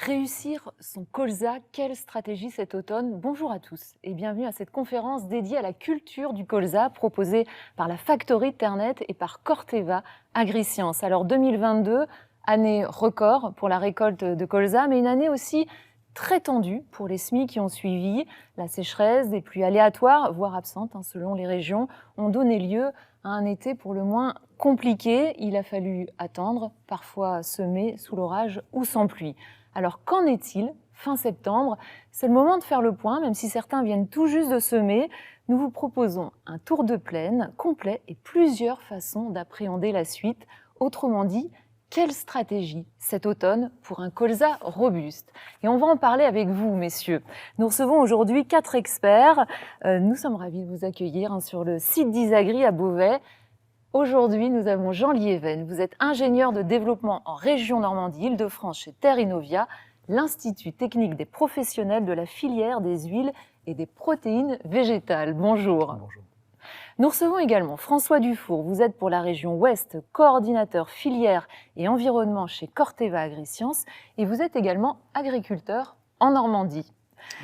Réussir son colza, quelle stratégie cet automne? Bonjour à tous et bienvenue à cette conférence dédiée à la culture du colza proposée par la Factory Ternet et par Corteva AgriScience. Alors 2022, année record pour la récolte de colza, mais une année aussi très tendue pour les semis qui ont suivi. La sécheresse, des pluies aléatoires, voire absentes selon les régions, ont donné lieu à un été pour le moins compliqué. Il a fallu attendre, parfois semer sous l'orage ou sans pluie. Alors qu'en est-il fin septembre? C'est le moment de faire le point, même si certains viennent tout juste de semer. Nous vous proposons un tour de plaine complet et plusieurs façons d'appréhender la suite. Autrement dit, quelle stratégie cet automne pour un colza robuste? Et on va en parler avec vous, messieurs. Nous recevons aujourd'hui 4 experts. Nous sommes ravis de vous accueillir sur le site d'Isagri à Beauvais. Aujourd'hui, nous avons Jean Liéven. Vous êtes ingénieur de développement en région Normandie-Île-de-France chez Terre Innovia, l'Institut technique des professionnels de la filière des huiles et des protéines végétales. Bonjour. Bonjour. Nous recevons également François Dufour. Vous êtes pour la région Ouest, coordinateur filière et environnement chez Corteva AgriScience et vous êtes également agriculteur en Normandie.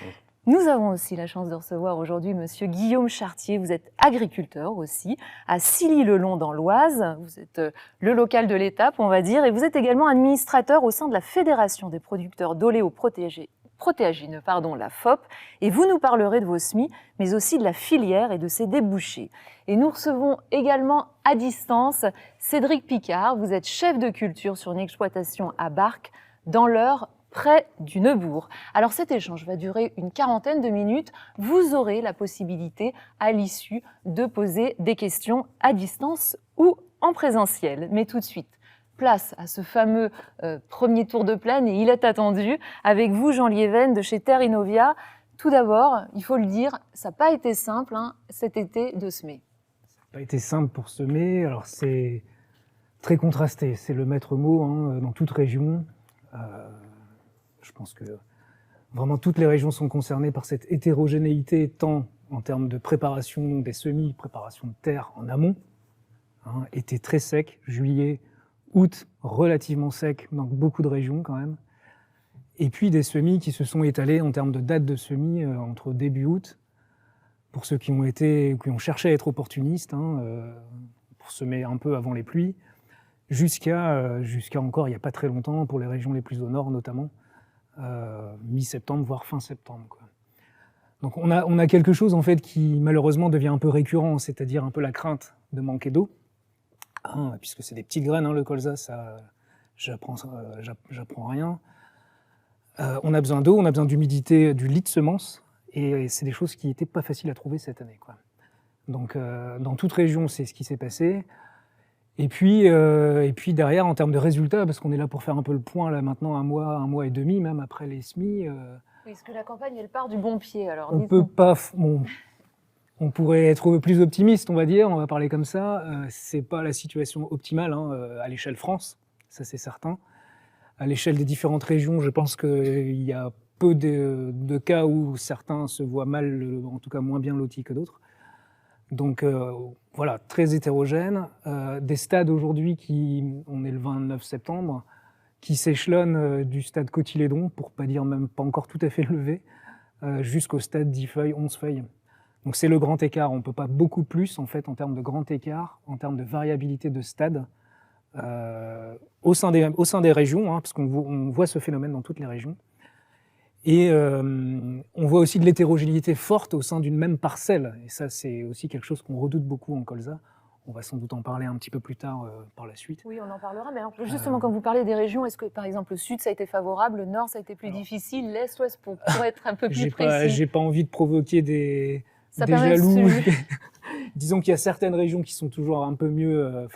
Oui. Nous avons aussi la chance de recevoir aujourd'hui Monsieur Guillaume Chartier. Vous êtes agriculteur aussi, à Silly-le-Long dans l'Oise. Vous êtes le local de l'étape, on va dire, et vous êtes également administrateur au sein de la Fédération des producteurs d'oléoprotéagineux, la FOP, et vous nous parlerez de vos semis, mais aussi de la filière et de ses débouchés. Et nous recevons également à distance Cédric Picard. Vous êtes chef de culture sur une exploitation à Barques, dans l'Eure, près du Neubourg. Alors cet échange va durer une quarantaine de minutes. Vous aurez la possibilité à l'issue de poser des questions à distance ou en présentiel. Mais tout de suite, place à ce fameux premier tour de plaine et il est attendu avec vous Jean Liéven de chez Terre Innovia. Tout d'abord, il faut le dire, ça n'a pas été simple cet été de semer. Ça n'a pas été simple pour semer, alors c'est très contrasté, c'est le maître mot dans toute région. Je pense que vraiment toutes les régions sont concernées par cette hétérogénéité, tant en termes de préparation des semis, préparation de terre en amont. Été très sec, juillet, août relativement sec dans beaucoup de régions quand même. Et puis des semis qui se sont étalés en termes de date de semis entre début août, pour ceux qui ont cherché à être opportunistes, pour semer un peu avant les pluies, jusqu'à encore il n'y a pas très longtemps pour les régions les plus au nord notamment. Mi-septembre, voire fin septembre, quoi. Donc on a quelque chose en fait qui malheureusement devient un peu récurrent, c'est-à-dire un peu la crainte de manquer d'eau, puisque c'est des petites graines, le colza, ça, j'apprends rien. On a besoin d'eau, on a besoin d'humidité, du lit de semence, et c'est des choses qui n'étaient pas faciles à trouver cette année, quoi. Donc dans toute région, c'est ce qui s'est passé. Et puis derrière, en termes de résultats, parce qu'on est là pour faire un peu le point là maintenant, un mois et demi même après les semis. Oui, parce que la campagne, elle part du bon pied. Alors, on peut pas, on pourrait être plus optimiste, on va dire, on va parler comme ça. C'est pas la situation optimale à l'échelle France, ça c'est certain. À l'échelle des différentes régions, je pense qu'il y a peu de cas où certains se voient mal, en tout cas moins bien lotis que d'autres. Donc voilà, très hétérogène. Des stades aujourd'hui, on est le 29 septembre, qui s'échelonnent du stade cotylédon, pour pas dire même pas encore tout à fait levé, jusqu'au stade 10 feuilles, 11 feuilles. Donc c'est le grand écart, on ne peut pas beaucoup plus en fait en termes de grand écart, en termes de variabilité de stade, au sein des régions, parce qu'on voit ce phénomène dans toutes les régions. Et on voit aussi de l'hétérogénéité forte au sein d'une même parcelle. Et ça, c'est aussi quelque chose qu'on redoute beaucoup en colza. On va sans doute en parler un petit peu plus tard par la suite. Oui, on en parlera. Mais alors, justement, quand vous parlez des régions, est-ce que, par exemple, le sud, ça a été favorable, le nord, ça a été plus difficile, l'est, ouest, pour être un peu plus précis? J'ai pas envie de provoquer des jaloux. Disons qu'il y a certaines régions qui sont toujours un peu mieux,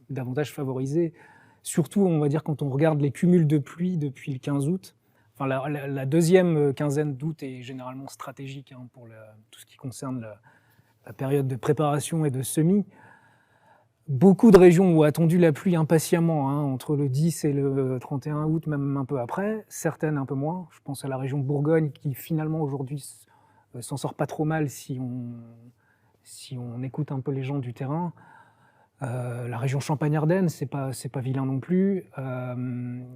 davantage favorisées. Surtout, on va dire, quand on regarde les cumuls de pluie depuis le 15 août. Enfin, la deuxième quinzaine d'août est généralement stratégique pour tout ce qui concerne la période de préparation et de semis. Beaucoup de régions ont attendu la pluie impatiemment, entre le 10 et le 31 août, même un peu après, certaines un peu moins. Je pense à la région de Bourgogne qui finalement aujourd'hui s'en sort pas trop mal si on écoute un peu les gens du terrain. La région Champagne-Ardenne, c'est pas vilain non plus.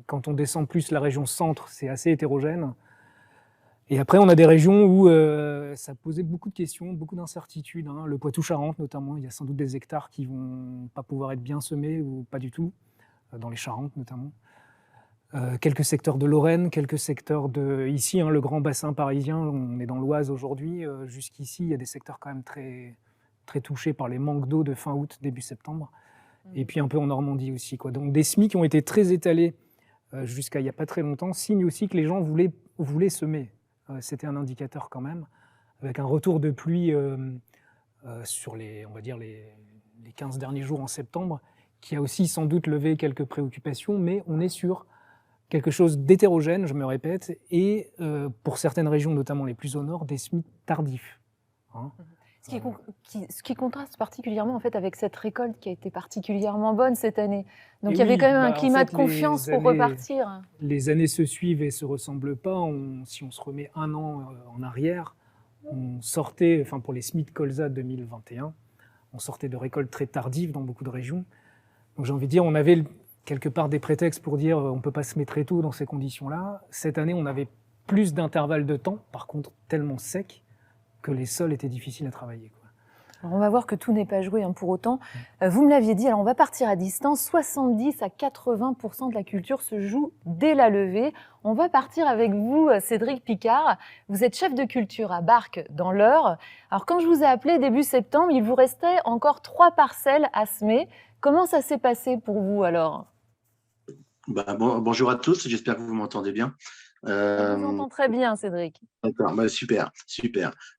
Quand on descend plus la région centre, c'est assez hétérogène. Et après, on a des régions où ça posait beaucoup de questions, beaucoup d'incertitudes, hein. Le Poitou-Charentes notamment, il y a sans doute des hectares qui vont pas pouvoir être bien semés ou pas du tout, dans les Charentes notamment. Quelques secteurs de Lorraine, quelques secteurs de... Ici, hein, le grand bassin parisien, on est dans l'Oise aujourd'hui, jusqu'ici, il y a des secteurs quand même très, très touchés par les manques d'eau de fin août, début septembre. Et puis un peu en Normandie aussi, quoi. Donc des semis qui ont été très étalés jusqu'à il n'y a pas très longtemps, signe aussi que les gens voulaient semer. C'était un indicateur quand même, avec un retour de pluie sur on va dire les 15 derniers jours en septembre, qui a aussi sans doute levé quelques préoccupations, mais on est sur quelque chose d'hétérogène, je me répète, et pour certaines régions, notamment les plus au nord, des semis tardifs. Hein. Ce qui contraste particulièrement en fait avec cette récolte qui a été particulièrement bonne cette année. Donc il y avait quand même un climat de confiance pour repartir. Les années se suivent et se ressemblent pas. Si on se remet un an en arrière, on sortait, enfin pour les semis de colza 2021, on sortait de récoltes très tardives dans beaucoup de régions. Donc j'ai envie de dire, on avait quelque part des prétextes pour dire on peut pas semer très tôt dans ces conditions-là. Cette année, on avait plus d'intervalles de temps, par contre tellement sec que les sols étaient difficiles à travailler, quoi. Alors on va voir que tout n'est pas joué, hein, pour autant. Vous me l'aviez dit, alors on va partir à distance. 70 à 80% de la culture se joue dès la levée. On va partir avec vous, Cédric Picard. Vous êtes chef de culture à Barques, dans l'Eure. Alors quand je vous ai appelé début septembre, il vous restait encore 3 parcelles à semer. Comment ça s'est passé pour vous alors ? Bonjour à tous, j'espère que vous m'entendez bien. On vous entend très bien, Cédric. D'accord, super.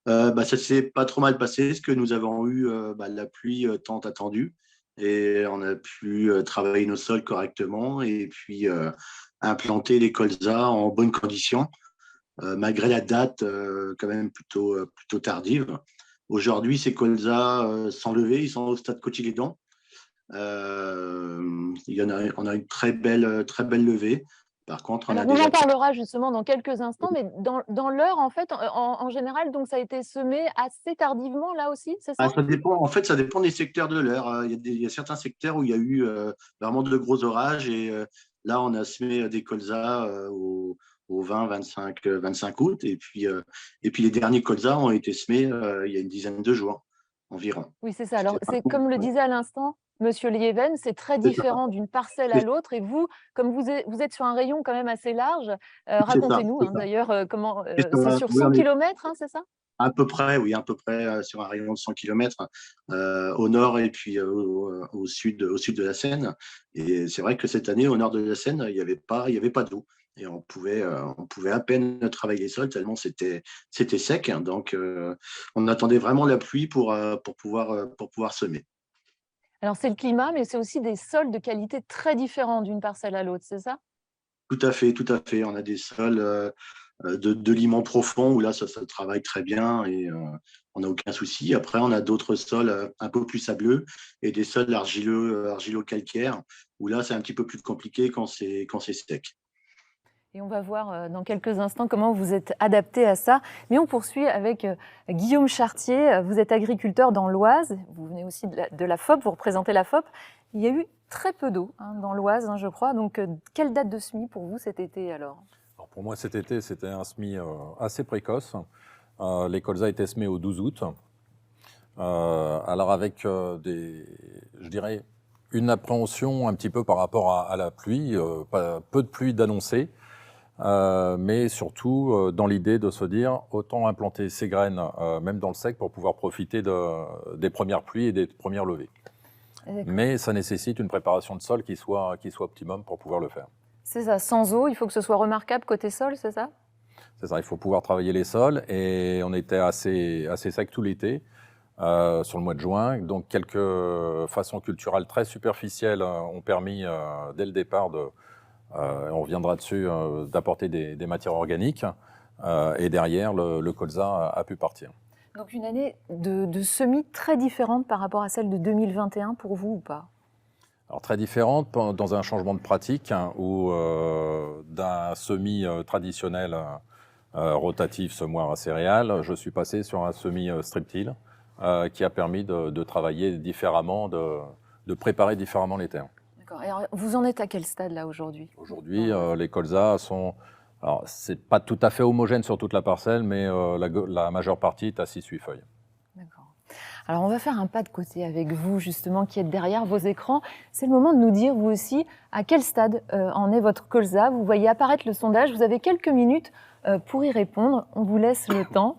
Ça s'est pas trop mal passé, parce que nous avons eu la pluie tant attendue, et on a pu travailler nos sols correctement, et puis implanter les colzas en bonnes conditions, malgré la date quand même plutôt tardive. Aujourd'hui, ces colzas sont levés, ils sont au stade cotylédon. On a une très belle levée. Par contre, on en parlera justement dans quelques instants, mais dans l'Eure, en fait, en général, donc ça a été semé assez tardivement là aussi, c'est ça ? Ça dépend, en fait, ça dépend des secteurs de l'Eure. Il y a certains secteurs où il y a eu vraiment de gros orages, et là, on a semé des colzas au 20-25 août, et puis les derniers colzas ont été semés il y a une dizaine de jours environ. Oui, c'est ça. Alors, c'est comme le disait à l'instant Monsieur Lieven, c'est très différent d'une parcelle à l'autre. Et vous, comme vous êtes sur un rayon quand même assez large, racontez-nous d'ailleurs comment. C'est sur 100 km, hein, c'est ça ? À peu près, oui, sur un rayon de 100 km au nord et puis au sud de la Seine. Et c'est vrai que cette année, au nord de la Seine, il y avait pas d'eau. Et on pouvait à peine travailler les sols tellement c'était sec. Donc, on attendait vraiment la pluie pour pouvoir semer. Alors, c'est le climat, mais c'est aussi des sols de qualité très différents d'une parcelle à l'autre, c'est ça ? Tout à fait. On a des sols de limon profond où là, ça travaille très bien, et on n'a aucun souci. Après, on a d'autres sols un peu plus sableux et des sols argilo-calcaires où là, c'est un petit peu plus compliqué quand c'est sec. Et on va voir dans quelques instants comment vous êtes adapté à ça. Mais on poursuit avec Guillaume Chartier. Vous êtes agriculteur dans l'Oise. Vous venez aussi de la FOP, vous représentez la FOP. Il y a eu très peu d'eau dans l'Oise, je crois. Donc, quelle date de semis pour vous cet été alors ? Alors pour moi, cet été, c'était un semis assez précoce. Les colzas étaient semés au 12 août. Alors avec je dirais, une appréhension un petit peu par rapport à la pluie, peu de pluie d'annoncée. Mais surtout dans l'idée de se dire autant implanter ces graines même dans le sec pour pouvoir profiter des premières pluies et des premières levées. Mais ça nécessite une préparation de sol qui soit optimum pour pouvoir le faire. C'est ça, sans eau, il faut que ce soit remarquable côté sol, c'est ça ? C'est ça, il faut pouvoir travailler les sols, et on était assez sec tout l'été sur le mois de juin. Donc quelques façons culturales très superficielles ont permis dès le départ on reviendra dessus, d'apporter des matières organiques, et derrière, le colza a pu partir. Donc une année de semis très différente par rapport à celle de 2021 pour vous ou pas ? Alors très différente dans un changement de pratique, où d'un semis traditionnel rotatif semoir à céréales, je suis passé sur un semis strip-till qui a permis de travailler différemment de préparer différemment les terres. D'accord. Et alors, vous en êtes à quel stade là aujourd'hui? Aujourd'hui, les colzas sont... Alors, c'est pas tout à fait homogène sur toute la parcelle, mais la majeure partie est à 6-8 feuilles. D'accord. Alors, on va faire un pas de côté avec vous, justement, qui êtes derrière vos écrans. C'est le moment de nous dire, vous aussi, à quel stade en est votre colza. Vous voyez apparaître le sondage. Vous avez quelques minutes pour y répondre. On vous laisse le temps.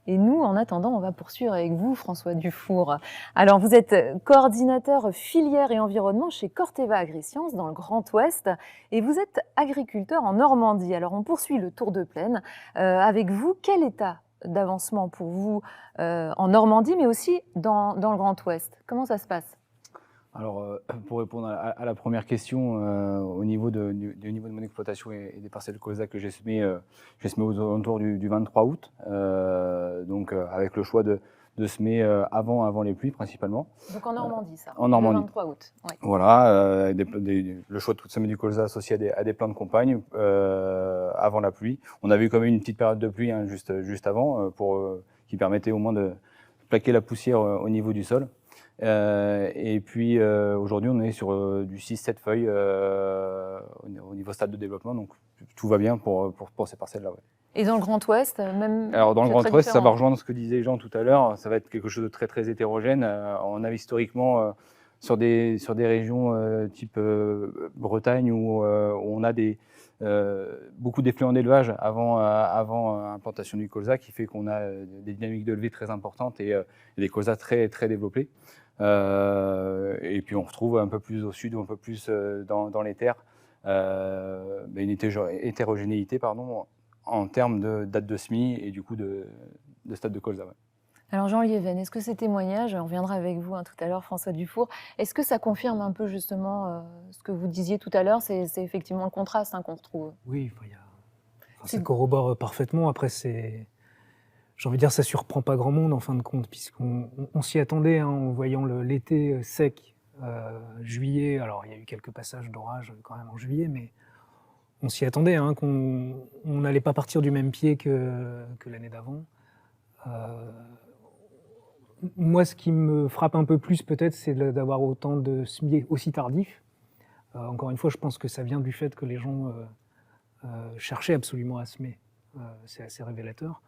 Et nous, en attendant, on va poursuivre avec vous, François Dufour. Alors, vous êtes coordinateur filière et environnement chez Corteva Agriscience dans le Grand Ouest et vous êtes agriculteur en Normandie. Alors, on poursuit le tour de plaine avec vous. Quel état d'avancement pour vous en Normandie, mais aussi dans le Grand Ouest? Comment ça se passe? Alors, pour répondre à la première question, au niveau du niveau de mon exploitation et des parcelles colza que j'ai semées aux alentours du 23 août, donc avec le choix de semer avant les pluies principalement. Donc en Normandie, ça. En Normandie. Le 23 août. Ouais. Voilà, le choix de semer du colza associé à des plants de campagne avant la pluie. On avait eu quand même une petite période de pluie juste avant qui permettait au moins de plaquer la poussière au niveau du sol. Et puis aujourd'hui on est sur du 6-7 feuilles au niveau stade de développement, donc tout va bien pour ces parcelles-là. Ouais. Et dans le Grand Ouest, même? Alors dans le Grand Ouest, ça va différent. rejoindre ce que disait Jean tout à l'heure, ça va être quelque chose de très très hétérogène. On a historiquement sur des régions type Bretagne où on a beaucoup d'effluents d'élevage avant implantation du colza, qui fait qu'on a des dynamiques de levée très importantes et des colzas très très développés. Et puis on retrouve un peu plus au sud ou un peu plus dans les terres une hétérogénéité en termes de date de semis et du coup de stade de colza. Ouais. Alors Jean Liéven, est-ce que ces témoignages, on reviendra avec vous tout à l'heure, François Dufour, est-ce que ça confirme un peu justement ce que vous disiez tout à l'heure? C'est effectivement le contraste qu'on retrouve. Oui, ça corrobore parfaitement. Après, j'ai envie de dire, ça surprend pas grand monde en fin de compte, puisqu'on s'y attendait en voyant l'été sec, juillet. Alors, il y a eu quelques passages d'orage quand même en juillet, mais on s'y attendait, qu'on n'allait pas partir du même pied que l'année d'avant. Moi, ce qui me frappe un peu plus peut-être, c'est d'avoir autant de semis aussi tardifs. Encore une fois, je pense que ça vient du fait que les gens cherchaient absolument à semer. C'est assez révélateur.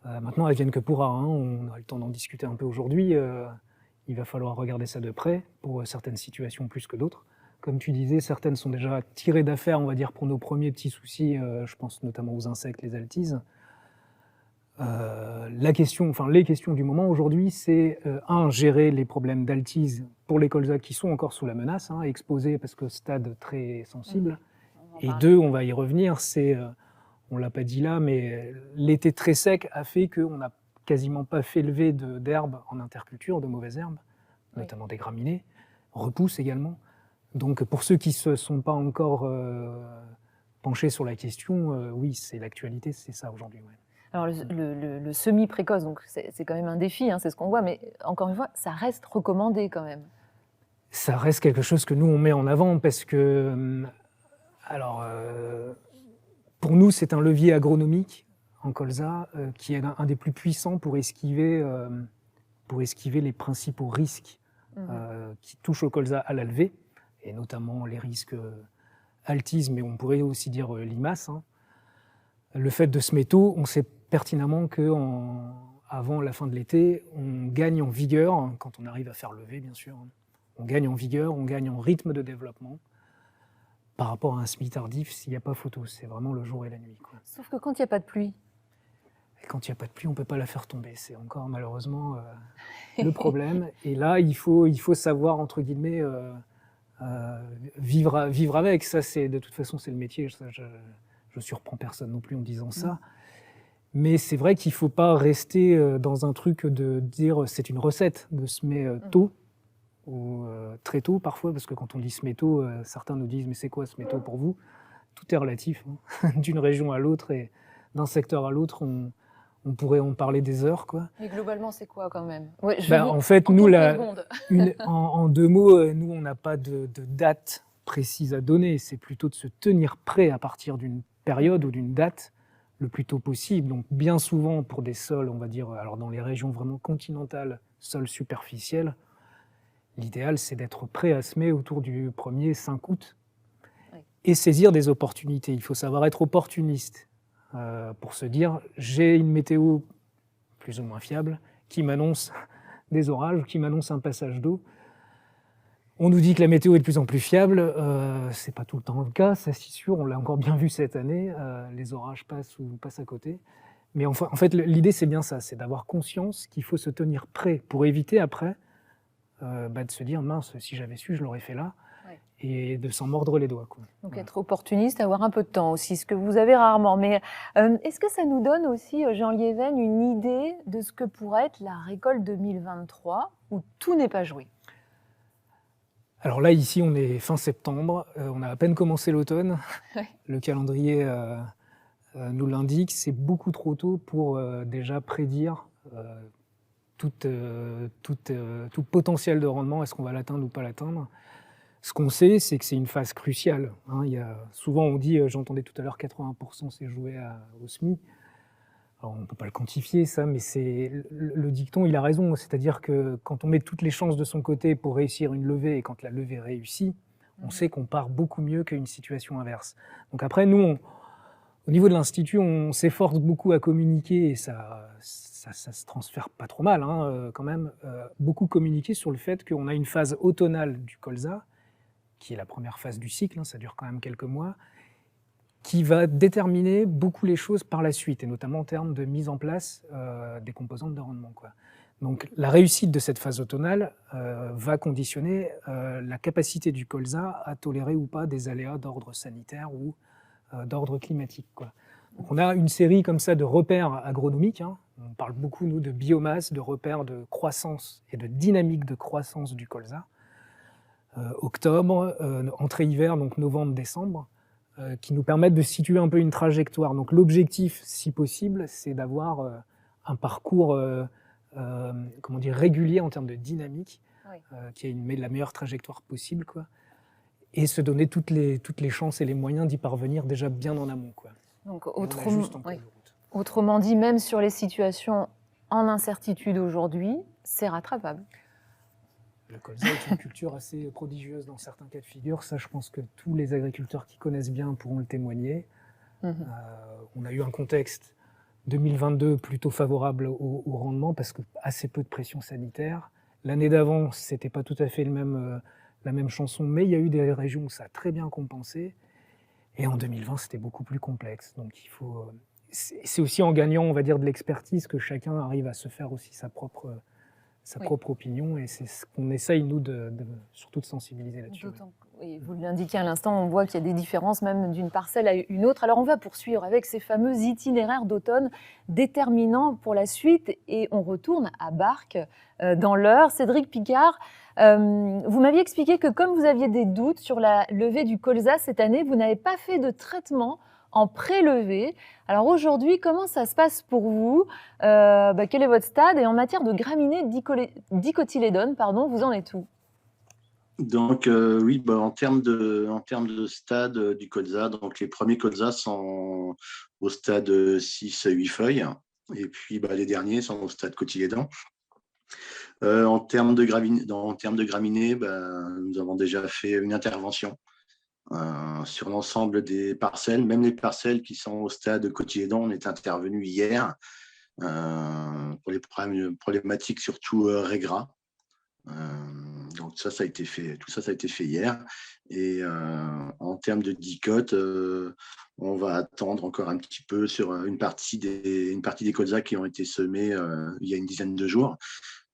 Maintenant, advienne que pourra. On a le temps d'en discuter un peu aujourd'hui. Il va falloir regarder ça de près pour certaines situations plus que d'autres. Comme tu disais, certaines sont déjà tirées d'affaire, on va dire, pour nos premiers petits soucis. Je pense notamment aux insectes, les altises. Les questions du moment aujourd'hui, c'est gérer les problèmes d'altise pour les colzas qui sont encore sous la menace, exposés parce que stade très sensible. Et deux, on va y revenir, on l'a pas dit là, mais l'été très sec a fait qu'on n'a quasiment pas fait lever d'herbes en interculture, de mauvaises herbes, notamment des graminées, repousses également. Donc pour ceux qui ne se sont pas encore penchés sur la question, oui, c'est l'actualité, c'est ça aujourd'hui. Ouais. Alors le semis précoce, donc c'est quand même un défi, c'est ce qu'on voit, mais encore une fois, ça reste recommandé quand même. Ça reste quelque chose que nous on met en avant parce que, pour nous c'est un levier agronomique en colza qui est un des plus puissants pour esquiver les principaux risques qui touchent au colza à la levée, et notamment les risques altises, mais on pourrait aussi dire limaces. Le fait de semer tôt, on sait pertinemment qu'avant la fin de l'été, on gagne en vigueur, quand on arrive à faire lever bien sûr, on gagne en vigueur, on gagne en rythme de développement par rapport à un semis tardif, s'il n'y a pas photo, c'est vraiment le jour et la nuit. Quoi. Sauf que quand il n'y a pas de pluie. Et quand il n'y a pas de pluie, on ne peut pas la faire tomber, c'est encore malheureusement le problème. Et là, il faut savoir, entre guillemets, vivre avec, ça c'est de toute façon c'est le métier, ça, je surprends personne non plus en disant ça. Mais c'est vrai qu'il ne faut pas rester dans un truc de dire c'est une recette de semer tôt ou très tôt parfois, parce que quand on dit semer tôt, certains nous disent mais c'est quoi semer tôt pour vous? Tout est relatif, d'une région à l'autre et d'un secteur à l'autre, on pourrait en parler des heures. Quoi. Mais globalement, c'est quoi quand même? En fait, nous, en deux mots, nous, on n'a pas de date précise à donner. C'est plutôt de se tenir prêt à partir d'une période ou d'une date le plus tôt possible. Donc, bien souvent, pour des sols, on va dire, alors dans les régions vraiment continentales, sols superficiels, l'idéal, c'est d'être prêt à semer autour du 1er 5 août Oui. et saisir des opportunités. Il faut savoir être opportuniste pour se dire j'ai une météo plus ou moins fiable qui m'annonce des orages, qui m'annonce un passage d'eau. On nous dit que la météo est de plus en plus fiable, c'est pas tout le temps le cas, ça c'est sûr, on l'a encore bien vu cette année, les orages passent ou passent à côté. Mais en fait, l'idée c'est bien ça, c'est d'avoir conscience qu'il faut se tenir prêt pour éviter après de se dire mince, si j'avais su, je l'aurais fait là, Ouais. et de s'en mordre les doigts, quoi. Donc Voilà. être opportuniste, avoir un peu de temps aussi, ce que vous avez rarement. Mais est-ce que ça nous donne aussi, Jean Liéven, une idée de ce que pourrait être la récolte 2023 où tout n'est pas joué? Alors là, ici, on est fin septembre, on a à peine commencé l'automne. Ouais. Le calendrier nous l'indique, c'est beaucoup trop tôt pour déjà prédire tout potentiel de rendement. Est-ce qu'on va l'atteindre ou pas l'atteindre? Ce qu'on sait, c'est que c'est une phase cruciale, hein. Souvent, on dit, j'entendais tout à l'heure, 80% c'est joué au SMI. Alors, on ne peut pas le quantifier, ça, mais le dicton, il a raison. C'est-à-dire que quand on met toutes les chances de son côté pour réussir une levée, et quand la levée réussit, on sait qu'on part beaucoup mieux qu'une situation inverse. Donc après, nous, au niveau de l'Institut, on s'efforce beaucoup à communiquer, et ça se transfère pas trop mal, hein, quand même. Beaucoup communiquer sur le fait qu'on a une phase automnale du colza, qui est la première phase du cycle, hein, ça dure quand même quelques mois, qui va déterminer beaucoup les choses par la suite, et notamment en termes de mise en place des composantes de rendement, quoi. Donc la réussite de cette phase automnale va conditionner la capacité du colza à tolérer ou pas des aléas d'ordre sanitaire ou d'ordre climatique, quoi. Donc on a une série comme ça de repères agronomiques, hein. On parle beaucoup, nous, de biomasse, de repères de croissance et de dynamique de croissance du colza. Octobre, entrée-hiver, donc novembre-décembre, qui nous permettent de situer un peu une trajectoire. Donc l'objectif, si possible, c'est d'avoir un parcours régulier en termes de dynamique, Oui. qui met la meilleure trajectoire possible, quoi, et se donner toutes les chances et les moyens d'y parvenir déjà bien en amont, quoi. Donc Et on a autrement, juste en cours oui. de route. Autrement dit, même sur les situations en incertitude aujourd'hui, c'est rattrapable. Le colza est une culture assez prodigieuse dans certains cas de figure. Ça, je pense que tous les agriculteurs qui connaissent bien pourront le témoigner. On a eu un contexte 2022 plutôt favorable au rendement parce que assez peu de pression sanitaire. L'année d'avant, c'était pas tout à fait la même chanson, mais il y a eu des régions où ça a très bien compensé. Et en 2020, c'était beaucoup plus complexe. Donc il faut, c'est aussi en gagnant, on va dire, de l'expertise que chacun arrive à se faire aussi sa propre opinion, et c'est ce qu'on essaye, nous, surtout de sensibiliser là-dessus. Oui, vous l'indiquez à l'instant, on voit qu'il y a des différences même d'une parcelle à une autre. Alors on va poursuivre avec ces fameux itinéraires d'automne déterminants pour la suite, et on retourne à Barques, dans l'Eure. Cédric Picard, vous m'aviez expliqué que comme vous aviez des doutes sur la levée du colza cette année, vous n'avez pas fait de traitement en pré-levée. Alors aujourd'hui, comment ça se passe pour vous? Quel est votre stade? Et en matière de graminées dicotylédones, vous en êtes où? Donc oui, en termes de stade du colza, donc les premiers colzas sont au stade 6 à 8 feuilles, et puis les derniers sont au stade cotylédon. En termes de graminées, nous avons déjà fait une intervention sur l'ensemble des parcelles, même les parcelles qui sont au stade cotylédon. On est intervenu hier pour les problématiques surtout raies-gras. Donc tout ça a été fait hier. Et en termes de dicote, on va attendre encore un petit peu sur une partie des colzas qui ont été semés il y a une dizaine de jours.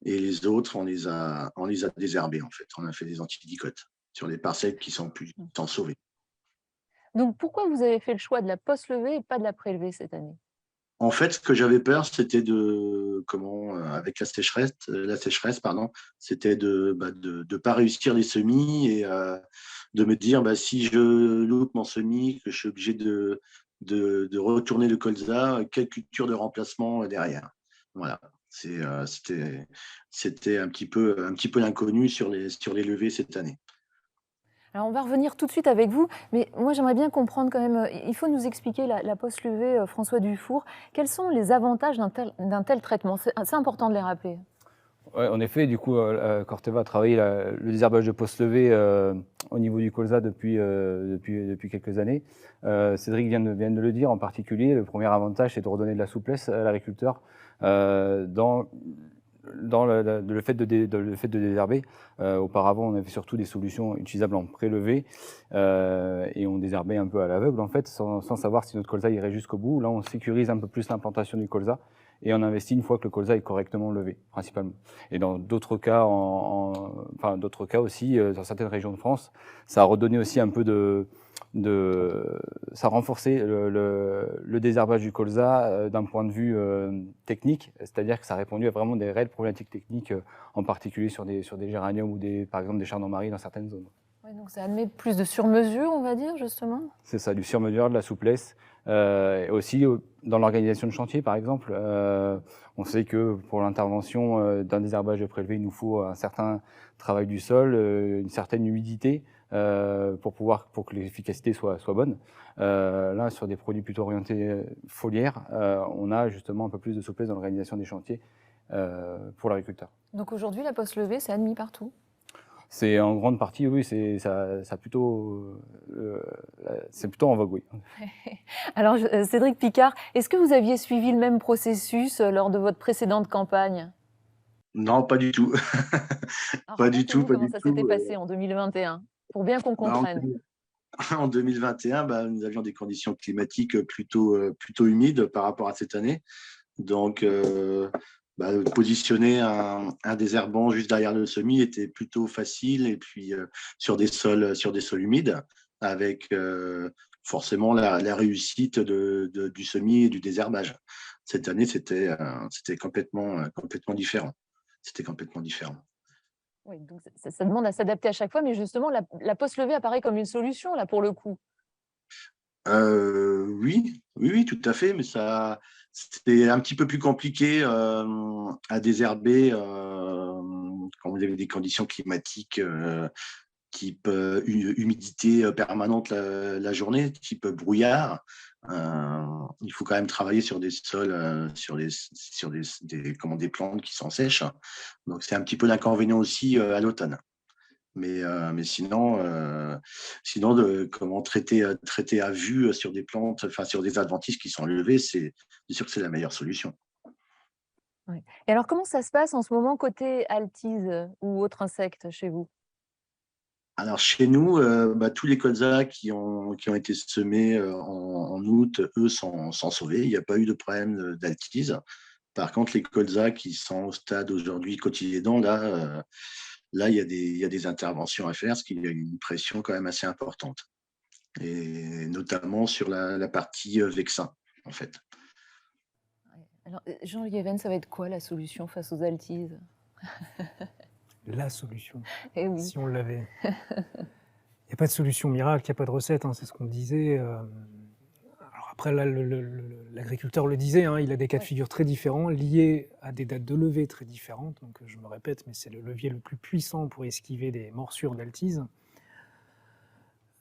Et les autres, on les a désherbés, en fait. On a fait des antidicotes sur les parcelles qui sont plus temps sauvées. Donc pourquoi vous avez fait le choix de la post-levée et pas de la prélevée cette année? En fait, ce que j'avais peur, c'était avec la sécheresse, c'était de pas réussir les semis, et de me dire, si je loupe mon semis, que je suis obligé de retourner le colza, quelle culture de remplacement derrière. Voilà. C'était un petit peu l'inconnu sur les levées cette année. Alors on va revenir tout de suite avec vous, mais moi j'aimerais bien comprendre quand même, il faut nous expliquer la post-levée, François Dufour. Quels sont les avantages d'un tel traitement? C'est important de les rappeler. Ouais, en effet, du coup, Corteva a travaillé le désherbage de poste levé au niveau du colza depuis quelques années. Cédric vient de le dire, en particulier, le premier avantage, c'est de redonner de la souplesse à l'agriculteur dans le fait de désherber. Auparavant, on avait surtout des solutions utilisables en prélevé et on désherbait un peu à l'aveugle, en fait, sans savoir si notre colza irait jusqu'au bout. Là, on sécurise un peu plus l'implantation du colza et on investit une fois que le colza est correctement levé, principalement. Et dans d'autres cas, d'autres cas aussi, dans certaines régions de France, ça a redonné aussi un peu ça a renforcé le désherbage du colza d'un point de vue technique, c'est-à-dire que ça a répondu à vraiment des réelles problématiques techniques, en particulier sur des géraniums ou par exemple des chardons-marie dans certaines zones. Ouais, donc ça admet plus de sur-mesure, on va dire, justement. C'est ça, du sur-mesure, de la souplesse. Et aussi, dans l'organisation de chantier, par exemple, on sait que pour l'intervention d'un désherbage prélevé, il nous faut un certain travail du sol, une certaine humidité pour que l'efficacité soit bonne. Là, sur des produits plutôt orientés foliaires, on a justement un peu plus de souplesse dans l'organisation des chantiers pour l'agriculteur. Donc aujourd'hui, la poste levée, c'est admis partout. C'est en grande partie, oui, c'est plutôt en vogue, oui. Alors, Cédric Picard, est-ce que vous aviez suivi le même processus lors de votre précédente campagne? Non, pas du tout. Alors, Pas du tout, racontez-nous pas comment du ça tout. s'était passé en 2021, pour bien qu'on Bah, comprenne. en 2021, nous avions des conditions climatiques plutôt humides par rapport à cette année. Donc, positionner un désherbant juste derrière le semis était plutôt facile. Et puis, sur des sols humides, avec forcément la réussite du semis et du désherbage. Cette année, c'était complètement différent. C'était complètement différent. Oui, donc ça demande à s'adapter à chaque fois, mais justement, la poste levée apparaît comme une solution, là, pour le coup. Oui, tout à fait, mais c'était un petit peu plus compliqué à désherber quand vous avez des conditions climatiques type humidité permanente la journée, type brouillard. Il faut quand même travailler sur des sols, sur des plantes qui sont sèches. Donc c'est un petit peu l'inconvénient aussi à l'automne. Mais sinon, comment traiter à vue sur des plantes, enfin sur des adventices qui sont levés, c'est sûr que c'est la meilleure solution. Ouais. Et alors, comment ça se passe en ce moment côté altise ou autres insectes chez vous? Alors chez nous, tous les colzas qui ont été semés en août, eux, sont sauvés. Il n'y a pas eu de problème d'altise. Par contre, les colzas qui sont au stade aujourd'hui cotylédon, là, il y a des interventions à faire parce qu'il y a une pression quand même assez importante. Et notamment sur la partie vexin, en fait. Alors, Jean Lieven, ça va être quoi la solution face aux altises? La solution, Eh oui. si on l'avait. Il n'y a pas de solution miracle, il n'y a pas de recette, c'est ce qu'on disait. Alors après, là, l'agriculteur le disait, il a des cas de figure très différents, liés à des dates de levée très différentes. Donc je me répète, mais c'est le levier le plus puissant pour esquiver des morsures d'altise.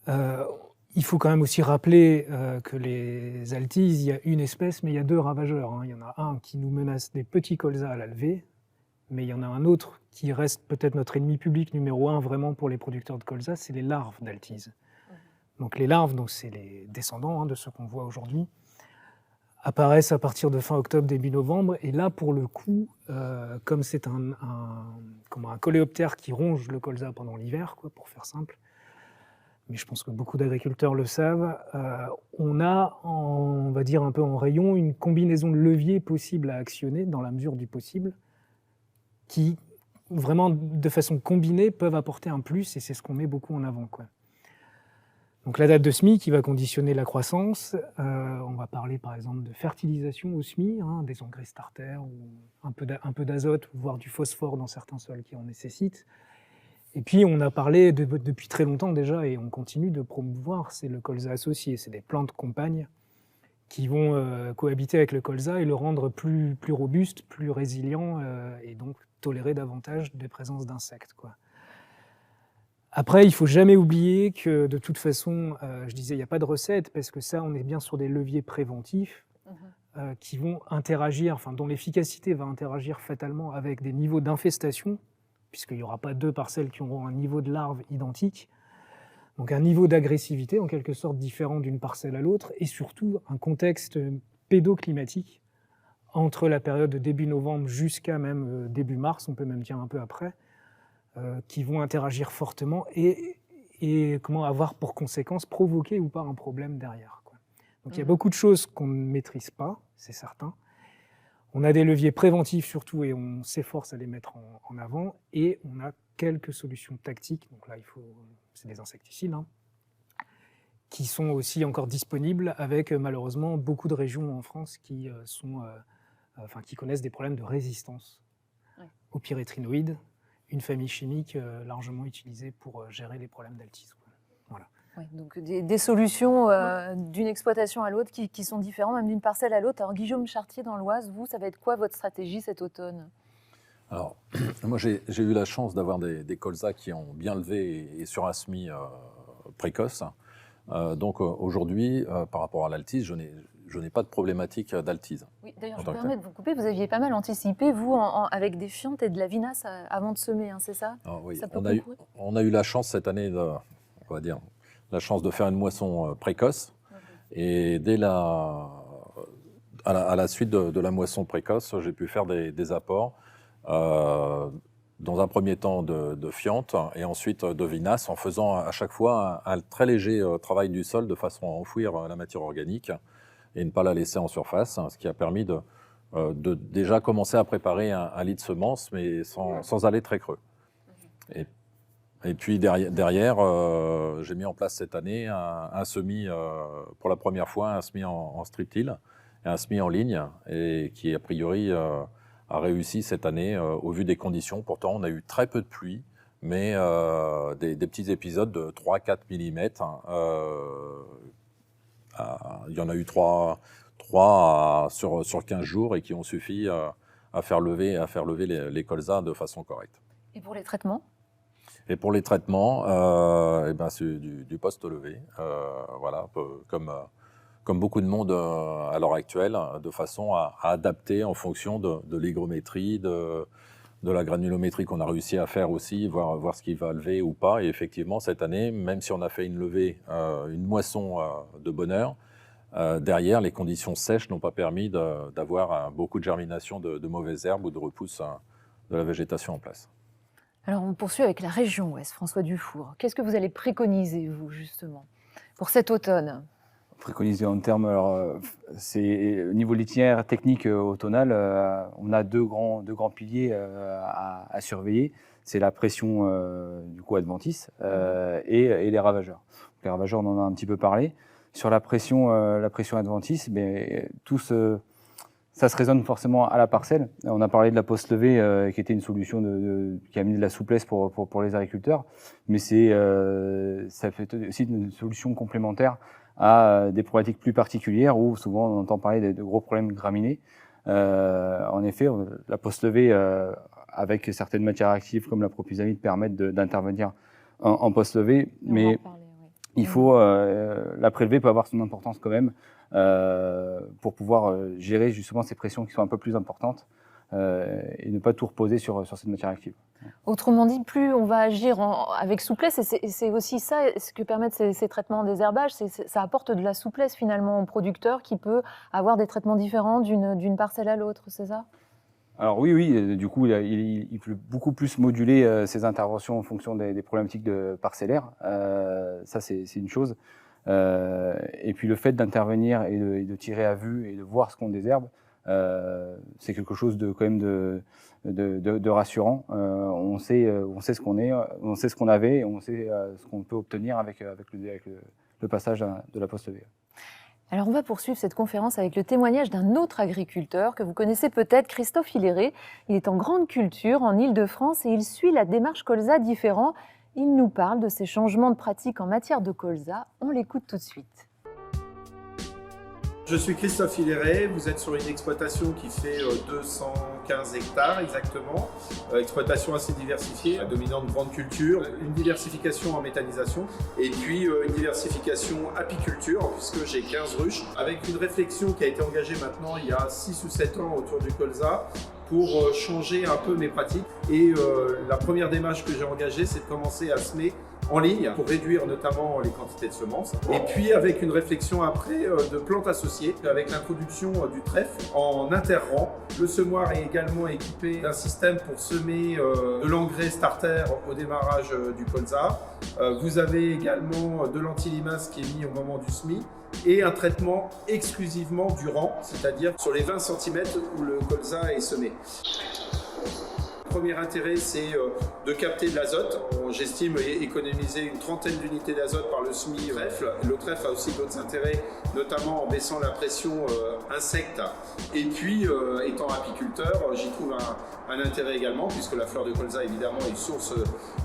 Il faut quand même aussi rappeler que les altises, il y a une espèce, mais il y a deux ravageurs. Il y en a un qui nous menace des petits colzas à la levée, mais il y en a un autre qui reste peut-être notre ennemi public numéro 1 vraiment pour les producteurs de colza, c'est les larves d'altise. Donc les larves, c'est les descendants de ceux qu'on voit aujourd'hui, apparaissent à partir de fin octobre, début novembre. Et là, pour le coup, comme c'est un coléoptère qui ronge le colza pendant l'hiver, pour faire simple, mais je pense que beaucoup d'agriculteurs le savent, on a, on va dire un peu en rayon, une combinaison de leviers possibles à actionner dans la mesure du possible, qui vraiment de façon combinée peuvent apporter un plus, et c'est ce qu'on met beaucoup en avant. Donc la date de semis qui va conditionner la croissance, on va parler par exemple de fertilisation au semis, des engrais starter, ou un peu d'azote, voire du phosphore dans certains sols qui en nécessitent. Et puis on a parlé depuis très longtemps déjà, et on continue de promouvoir, c'est le colza associé, c'est des plantes compagnes qui vont cohabiter avec le colza et le rendre plus robuste, plus résilient, et donc tolérer davantage des présences d'insectes. Après, il ne faut jamais oublier que de toute façon, je disais, il n'y a pas de recette, parce que ça, on est bien sur des leviers préventifs. qui vont interagir, enfin dont l'efficacité va interagir fatalement avec des niveaux d'infestation, puisqu'il n'y aura pas 2 parcelles qui auront un niveau de larve identique. Donc un niveau d'agressivité en quelque sorte différent d'une parcelle à l'autre, et surtout un contexte pédoclimatique entre la période de début novembre jusqu'à même début mars, on peut même dire un peu après, qui vont interagir fortement et comment avoir pour conséquence provoquer ou pas un problème derrière, quoi. Donc il y a beaucoup de choses qu'on ne maîtrise pas, c'est certain. On a des leviers préventifs surtout et on s'efforce à les mettre en avant, et on a quelques solutions tactiques. Donc là, c'est des insecticides, hein, qui sont aussi encore disponibles, avec malheureusement beaucoup de régions en France qui connaissent des problèmes de résistance aux pyrétrinoïdes, une famille chimique largement utilisée pour gérer les problèmes d'altisme. Voilà. Oui, donc des solutions d'une exploitation à l'autre qui sont différentes, même d'une parcelle à l'autre. Alors Guillaume Chartier dans l'Oise, vous, ça va être quoi votre stratégie cet automne? Alors, moi j'ai eu la chance d'avoir des colzas qui ont bien levé et sur un semis précoce. Donc aujourd'hui, par rapport à l'altise, je n'ai pas de problématique d'altise. Oui, d'ailleurs, je me permets de vous couper, vous aviez pas mal anticipé, vous, avec des fientes et de la vinasse avant de semer, hein, c'est ça? Alors, oui, ça on a eu la chance cette année, on va dire, la chance de faire une moisson précoce. Et dès à la suite de la moisson précoce, j'ai pu faire des apports, dans un premier temps de fientes et ensuite de vinasse, en faisant à chaque fois un très léger travail du sol de façon à enfouir la matière organique et ne pas la laisser en surface, ce qui a permis de déjà commencer à préparer un lit de semences, mais sans aller très creux. Et puis derrière, j'ai mis en place cette année un semis, pour la première fois, un semis en strip-till et un semis en ligne, et qui a priori a réussi cette année au vu des conditions. Pourtant, on a eu très peu de pluie, mais des petits épisodes de 3-4 mm. Il y en a eu 3 sur 15 jours et qui ont suffi à faire lever les colzas de façon correcte. Et pour les traitements? Et pour les traitements, c'est du post-levé, voilà, comme beaucoup de monde à l'heure actuelle, de façon à adapter en fonction de l'hygrométrie, de la granulométrie qu'on a réussi à faire aussi, voir ce qui va lever ou pas. Et effectivement, cette année, même si on a fait une levée, une moisson de bonne heure, derrière, les conditions sèches n'ont pas permis d'avoir beaucoup de germination de mauvaises herbes ou de repousse de la végétation en place. Alors, on poursuit avec la région Ouest. François Dufour, qu'est-ce que vous allez préconiser, vous, justement, pour cet automne? Préconiser en termes, alors, c'est au niveau litière technique automnale, on a deux grands piliers à surveiller. C'est la pression du coup adventice et les ravageurs. Donc, les ravageurs, on en a un petit peu parlé. Sur la pression adventice, ça se résonne forcément à la parcelle. On a parlé de la post-levée qui était une solution qui a amené de la souplesse pour les agriculteurs, mais ça fait aussi une solution complémentaire à des problématiques plus particulières où souvent on entend parler de gros problèmes graminées. En effet, la post-levée avec certaines matières actives comme la propylamide permettent d'intervenir en post-levée, mais il faut la prélever peut avoir son importance quand même pour pouvoir gérer justement ces pressions qui sont un peu plus importantes et ne pas tout reposer sur cette matière active. Autrement dit, plus on va agir avec souplesse, et c'est aussi ça ce que permettent ces traitements en désherbage, ça apporte de la souplesse finalement au producteur qui peut avoir des traitements différents d'une parcelle à l'autre, c'est ça? Alors oui, du coup, il peut beaucoup plus moduler ses interventions en fonction des problématiques parcellaires. Ça, c'est une chose. Et puis le fait d'intervenir et de tirer à vue et de voir ce qu'on désherbe, c'est quelque chose quand même de rassurant. On sait ce qu'on est, on sait ce qu'on avait, et on sait ce qu'on peut obtenir avec le passage de la post-levée. Alors on va poursuivre cette conférence avec le témoignage d'un autre agriculteur que vous connaissez peut-être, Christophe Hilléré. Il est en grande culture en Île-de-France et il suit la démarche colza différent. Il nous parle de ces changements de pratique en matière de colza. On l'écoute tout de suite. Je suis Christophe Hilleret, vous êtes sur une exploitation qui fait 215 hectares exactement, exploitation assez diversifiée, à dominante grande culture, une diversification en méthanisation et puis une diversification apiculture puisque j'ai 15 ruches avec une réflexion qui a été engagée maintenant il y a 6 ou 7 ans autour du colza pour changer un peu mes pratiques et la première démarche que j'ai engagée c'est de commencer à semer en ligne pour réduire notamment les quantités de semences. Et puis avec une réflexion après de plantes associées, avec l'introduction du trèfle en interrang. Le semoir est également équipé d'un système pour semer de l'engrais starter au démarrage du colza. Vous avez également de l'antilimace qui est mis au moment du semis et un traitement exclusivement du rang, c'est-à-dire sur les 20 cm où le colza est semé. Le premier intérêt, c'est de capter de l'azote. J'estime économiser une trentaine d'unités d'azote par le semis-trèfle. Le trèfle a aussi d'autres intérêts, notamment en baissant la pression insecte. Et puis, étant apiculteur, j'y trouve un intérêt également, puisque la fleur de colza, évidemment, est source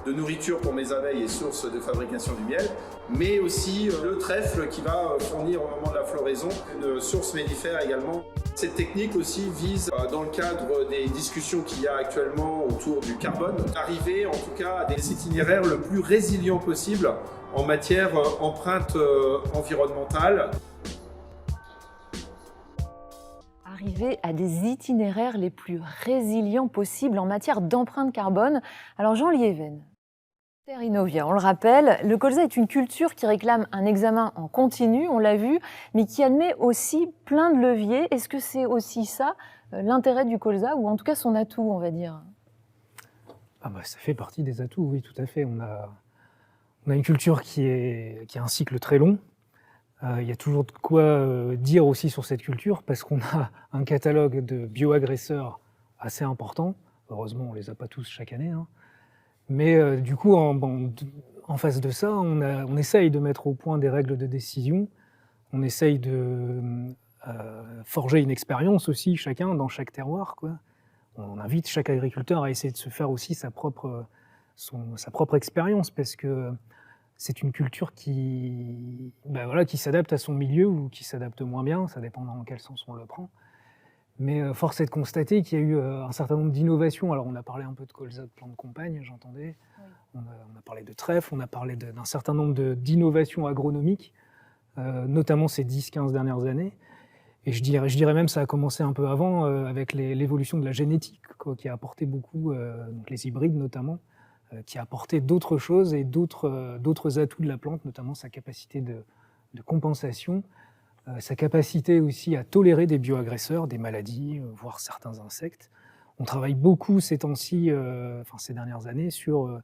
de nourriture pour mes abeilles et source de fabrication du miel. Mais aussi le trèfle qui va fournir au moment de la floraison une source mellifère également. Cette technique aussi vise, dans le cadre des discussions qu'il y a actuellement autour du carbone, d'arriver en tout cas à des itinéraires le plus résilients possible en matière empreinte environnementale. Arriver à des itinéraires les plus résilients possibles en matière d'empreinte carbone. Alors Jean Lieven, Inovia, on le rappelle, le colza est une culture qui réclame un examen en continu, on l'a vu, mais qui admet aussi plein de leviers. Est-ce que c'est aussi ça l'intérêt du colza, ou en tout cas son atout, on va dire? Ça fait partie des atouts, oui, tout à fait. On a une culture qui a un cycle très long. Il y a toujours de quoi dire aussi sur cette culture, parce qu'on a un catalogue de bioagresseurs assez important. Heureusement, on ne les a pas tous chaque année, hein. Mais du coup, en face de ça, on essaye de mettre au point des règles de décision. On essaye de forger une expérience aussi, chacun, dans chaque terroir, quoi. On invite chaque agriculteur à essayer de se faire aussi sa propre expérience, parce que c'est une culture qui s'adapte à son milieu ou qui s'adapte moins bien, ça dépend dans quel sens on le prend. Mais force est de constater qu'il y a eu un certain nombre d'innovations. Alors on a parlé un peu de colza de plantes de compagne, j'entendais. Oui. On a parlé de trèfle, on a parlé d'un certain nombre d'innovations agronomiques, notamment ces 10-15 dernières années. Et je dirais même que ça a commencé un peu avant avec l'évolution de la génétique, quoi, qui a apporté beaucoup, donc les hybrides notamment, qui a apporté d'autres choses et d'autres atouts de la plante, notamment sa capacité de compensation, sa capacité aussi à tolérer des bioagresseurs, des maladies, voire certains insectes. On travaille beaucoup ces temps-ci, ces dernières années, sur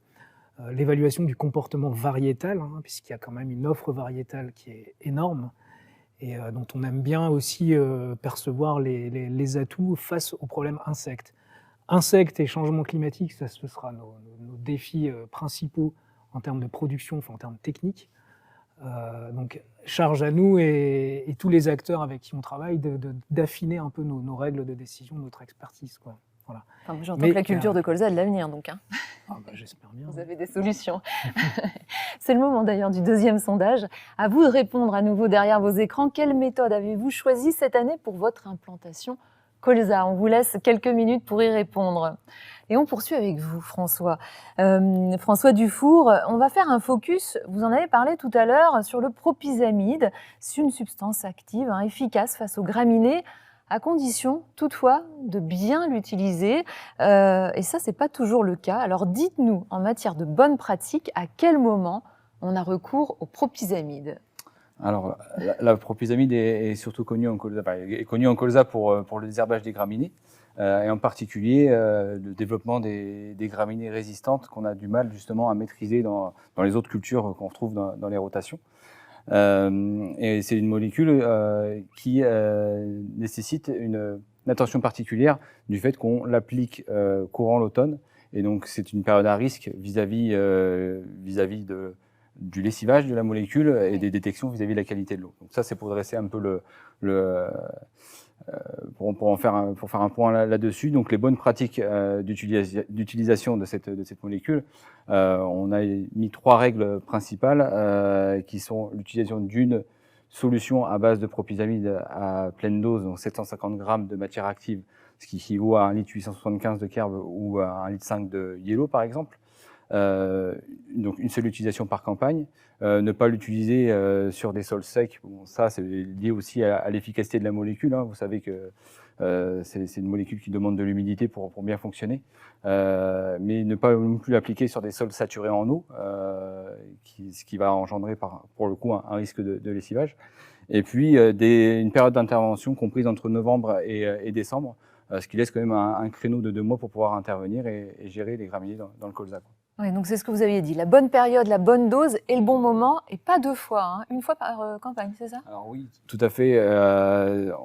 l'évaluation du comportement variétal, hein, puisqu'il y a quand même une offre variétale qui est énorme et dont on aime bien aussi percevoir les atouts face aux problèmes insectes. Insectes et changement climatique, ça ce sera nos défis principaux en termes de production, en termes techniques. Donc charge à nous et tous les acteurs avec qui on travaille d'affiner un peu nos règles de décision, notre expertise, quoi. Voilà. J'entends que la culture de colza a de l'avenir, donc. Hein. J'espère bien. Vous avez des solutions. C'est le moment d'ailleurs du deuxième sondage. À vous de répondre à nouveau derrière vos écrans. Quelle méthode avez-vous choisie cette année pour votre implantation colza? On vous laisse quelques minutes pour y répondre. Et on poursuit avec vous, François. François Dufour, on va faire un focus, vous en avez parlé tout à l'heure, sur le propyzamide. C'est une substance active, efficace face aux graminées, à condition toutefois de bien l'utiliser. Et ça, c'est pas toujours le cas. Alors dites-nous, en matière de bonnes pratiques, à quel moment on a recours au propyzamide? Alors, la propyzamide est surtout connue en colza, pour le désherbage des graminées, et en particulier le développement des graminées résistantes qu'on a du mal justement à maîtriser dans les autres cultures qu'on retrouve dans les rotations. Et c'est une molécule qui nécessite une attention particulière du fait qu'on l'applique courant l'automne, et donc c'est une période à risque vis-à-vis du lessivage de la molécule et des détections vis-à-vis de la qualité de l'eau. Donc ça, c'est pour dresser un peu pour faire un point là-dessus. Donc les bonnes pratiques d'utilisation de cette molécule, on a mis 3 règles principales qui sont l'utilisation d'une solution à base de propylamide à pleine dose, donc 750 grammes de matière active, ce qui équivaut à 1 litre 875 de Kerb ou à 1 litre 5 de Yellow par exemple. Donc une seule utilisation par campagne. Ne pas l'utiliser sur des sols secs, bon, ça c'est lié aussi à l'efficacité de la molécule, hein. Vous savez que c'est une molécule qui demande de l'humidité pour bien fonctionner, mais ne pas non plus l'appliquer sur des sols saturés en eau, ce qui va engendrer pour le coup un risque de lessivage. Et puis une période d'intervention comprise entre novembre et décembre, ce qui laisse quand même un créneau de 2 mois pour pouvoir intervenir et gérer les graminées dans le colza. Oui, donc c'est ce que vous aviez dit, la bonne période, la bonne dose et le bon moment, et pas 2 fois, hein, 1 fois par campagne, c'est ça? Alors oui, tout à fait.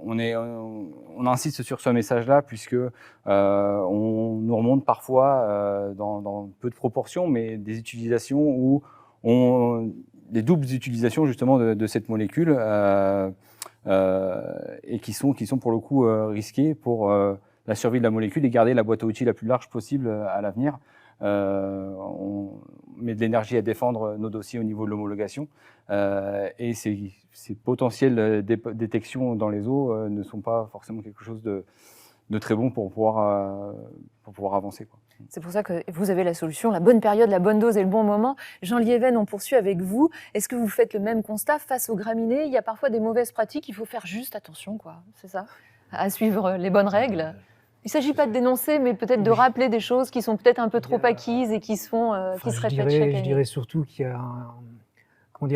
On insiste sur ce message-là puisque on nous remonte parfois dans peu de proportions, mais des utilisations où des doubles utilisations justement de cette molécule et qui sont pour le coup risquées pour la survie de la molécule et garder la boîte à outils la plus large possible à l'avenir. On met de l'énergie à défendre nos dossiers au niveau de l'homologation et ces potentielles détections dans les eaux ne sont pas forcément quelque chose de très bon pour pouvoir avancer, quoi. C'est pour ça que vous avez la solution, la bonne période, la bonne dose et le bon moment. Jean Liéven, on poursuit avec vous. Est-ce que vous faites le même constat face aux graminées? Il y a parfois des mauvaises pratiques, il faut faire juste attention, quoi. C'est ça? À suivre les bonnes règles? Il ne s'agit pas de dénoncer, mais peut-être de rappeler des choses qui sont peut-être un peu trop acquises et qui se répètent chaque année. Je dirais surtout qu'il y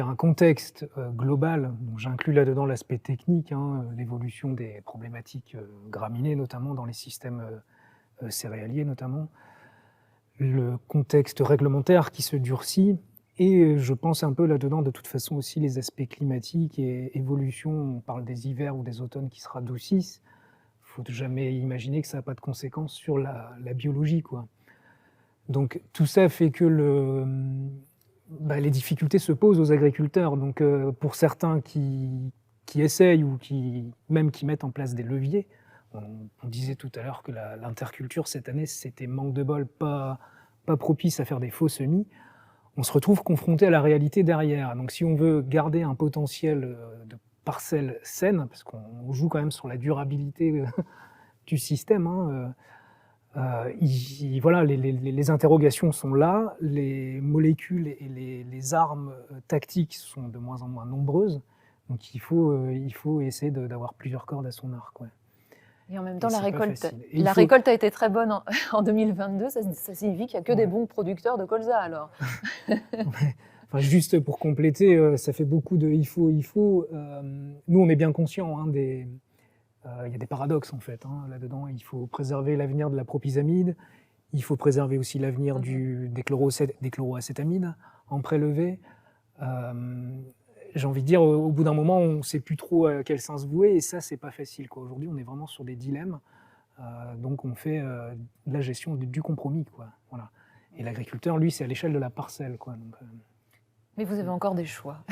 a un contexte global. J'inclus là-dedans l'aspect technique, hein, l'évolution des problématiques graminées, notamment dans les systèmes céréaliers, notamment. Le contexte réglementaire qui se durcit. Et je pense un peu là-dedans, de toute façon, aussi les aspects climatiques et évolution. On parle des hivers ou des automnes qui se radoucissent. Il ne faut jamais imaginer que ça n'a pas de conséquences sur la biologie, quoi. Donc tout ça fait que les difficultés se posent aux agriculteurs. Donc pour certains qui essayent ou qui mettent en place des leviers, on disait tout à l'heure que l'interculture cette année, c'était manque de bol, pas propice à faire des faux semis. On se retrouve confronté à la réalité derrière. Donc si on veut garder un potentiel de parcelles saines, parce qu'on joue quand même sur la durabilité du système, hein, voilà, les interrogations sont là, les molécules et les armes tactiques sont de moins en moins nombreuses, donc il faut essayer d'avoir plusieurs cordes à son arc. Ouais. Et en même temps, la récolte a été très bonne en 2022, ça signifie qu'il n'y a que des bons producteurs de colza alors. Enfin, juste pour compléter, ça fait beaucoup de il faut. Nous, on est bien conscients, hein, il y a des paradoxes en fait, hein, là-dedans. Il faut préserver l'avenir de la propylamide, il faut préserver aussi l'avenir des chloroacétamides en prélevé. J'ai envie de dire, au bout d'un moment, on ne sait plus trop à quel sens vouer, et ça, c'est pas facile, quoi. Aujourd'hui, on est vraiment sur des dilemmes, donc on fait de la gestion du compromis, quoi. Voilà. Et l'agriculteur, lui, c'est à l'échelle de la parcelle, quoi. Donc, mais vous avez encore des choix.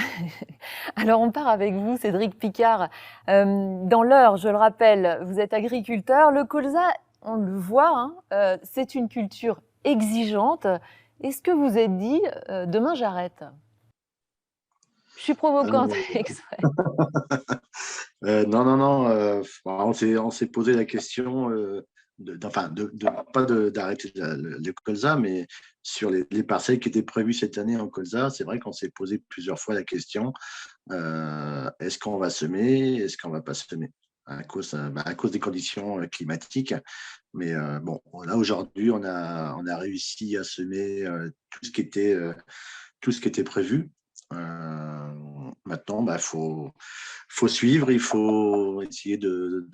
Alors on part avec vous, Cédric Picard. Dans l'Eure, je le rappelle, vous êtes agriculteur. Le colza, on le voit, hein, c'est une culture exigeante. Est-ce que vous êtes dit, demain j'arrête? Je suis provocante exprès. Non. On s'est posé la question pas d'arrêter le colza, mais sur les parcelles qui étaient prévues cette année en colza. C'est vrai qu'on s'est posé plusieurs fois la question, est-ce qu'on va semer, est-ce qu'on ne va pas semer à cause des conditions climatiques. Mais bon, là aujourd'hui, on a réussi à semer tout ce qui était prévu. Maintenant, faut suivre, il faut essayer de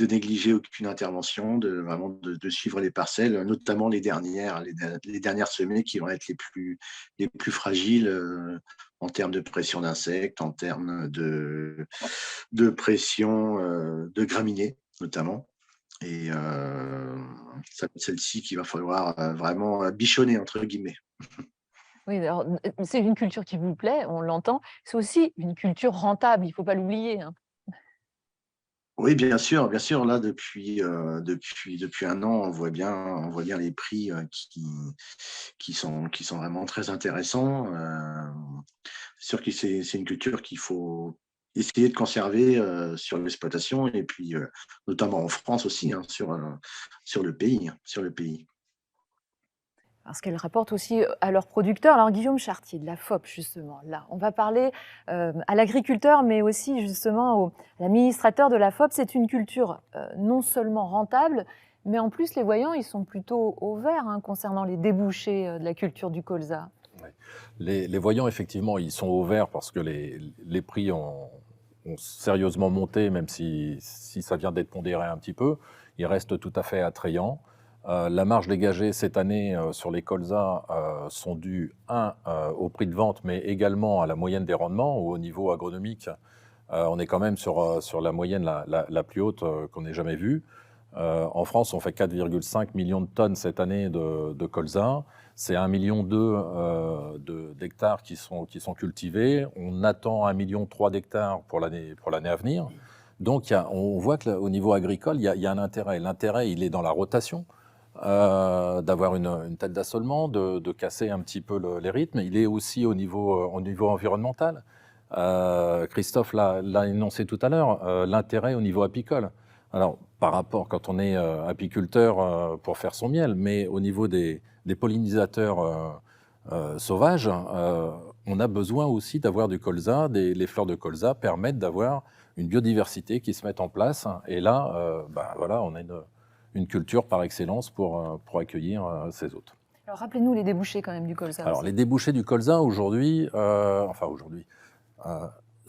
négliger aucune intervention, de suivre les parcelles, notamment les dernières semées qui vont être les plus fragiles en termes de pression d'insectes, en termes de pression de graminées notamment. Et c'est celle-ci qu'il va falloir vraiment bichonner entre guillemets. Oui, alors, c'est une culture qui vous plaît, on l'entend. C'est aussi une culture rentable, il ne faut pas l'oublier, hein. Oui, bien sûr. Là, depuis 1 an, on voit bien les prix qui sont vraiment très intéressants. sûr que c'est une culture qu'il faut essayer de conserver sur l'exploitation et puis notamment en France aussi, hein, sur le pays, sur le pays. Parce qu'elles rapportent aussi à leurs producteurs. Alors Guillaume Chartier de la FOP, justement, là, on va parler à l'agriculteur, mais aussi justement à l'administrateur de la FOP. C'est une culture non seulement rentable, mais en plus les voyants, ils sont plutôt au vert hein, concernant les débouchés de la culture du colza. Ouais. Les voyants, effectivement, ils sont au vert parce que les prix ont sérieusement monté, même si ça vient d'être pondéré un petit peu. Ils restent tout à fait attrayants. La marge dégagée cette année sur les colzas sont dues, au prix de vente, mais également à la moyenne des rendements, ou au niveau agronomique. On est quand même sur la moyenne la plus haute qu'on ait jamais vue. En France, on fait 4,5 millions de tonnes cette année de colza. C'est 1,2 million d'hectares qui sont cultivés. On attend 1,3 million d'hectares pour l'année à venir. Donc, on voit qu'au niveau agricole, il y a un intérêt. L'intérêt, il est dans la rotation, d'avoir une tête d'assolement, de casser un petit peu les rythmes. Il est aussi au niveau environnemental. Christophe l'a énoncé tout à l'heure, l'intérêt au niveau apicole. Alors, par rapport, quand on est apiculteur pour faire son miel, mais au niveau des pollinisateurs sauvages, on a besoin aussi d'avoir du colza. Les fleurs de colza permettent d'avoir une biodiversité qui se met en place. Et là, voilà, on a une culture par excellence pour accueillir ces hôtes. Alors rappelez-nous les débouchés quand même du colza. Alors, aussi. les débouchés du colza aujourd'hui,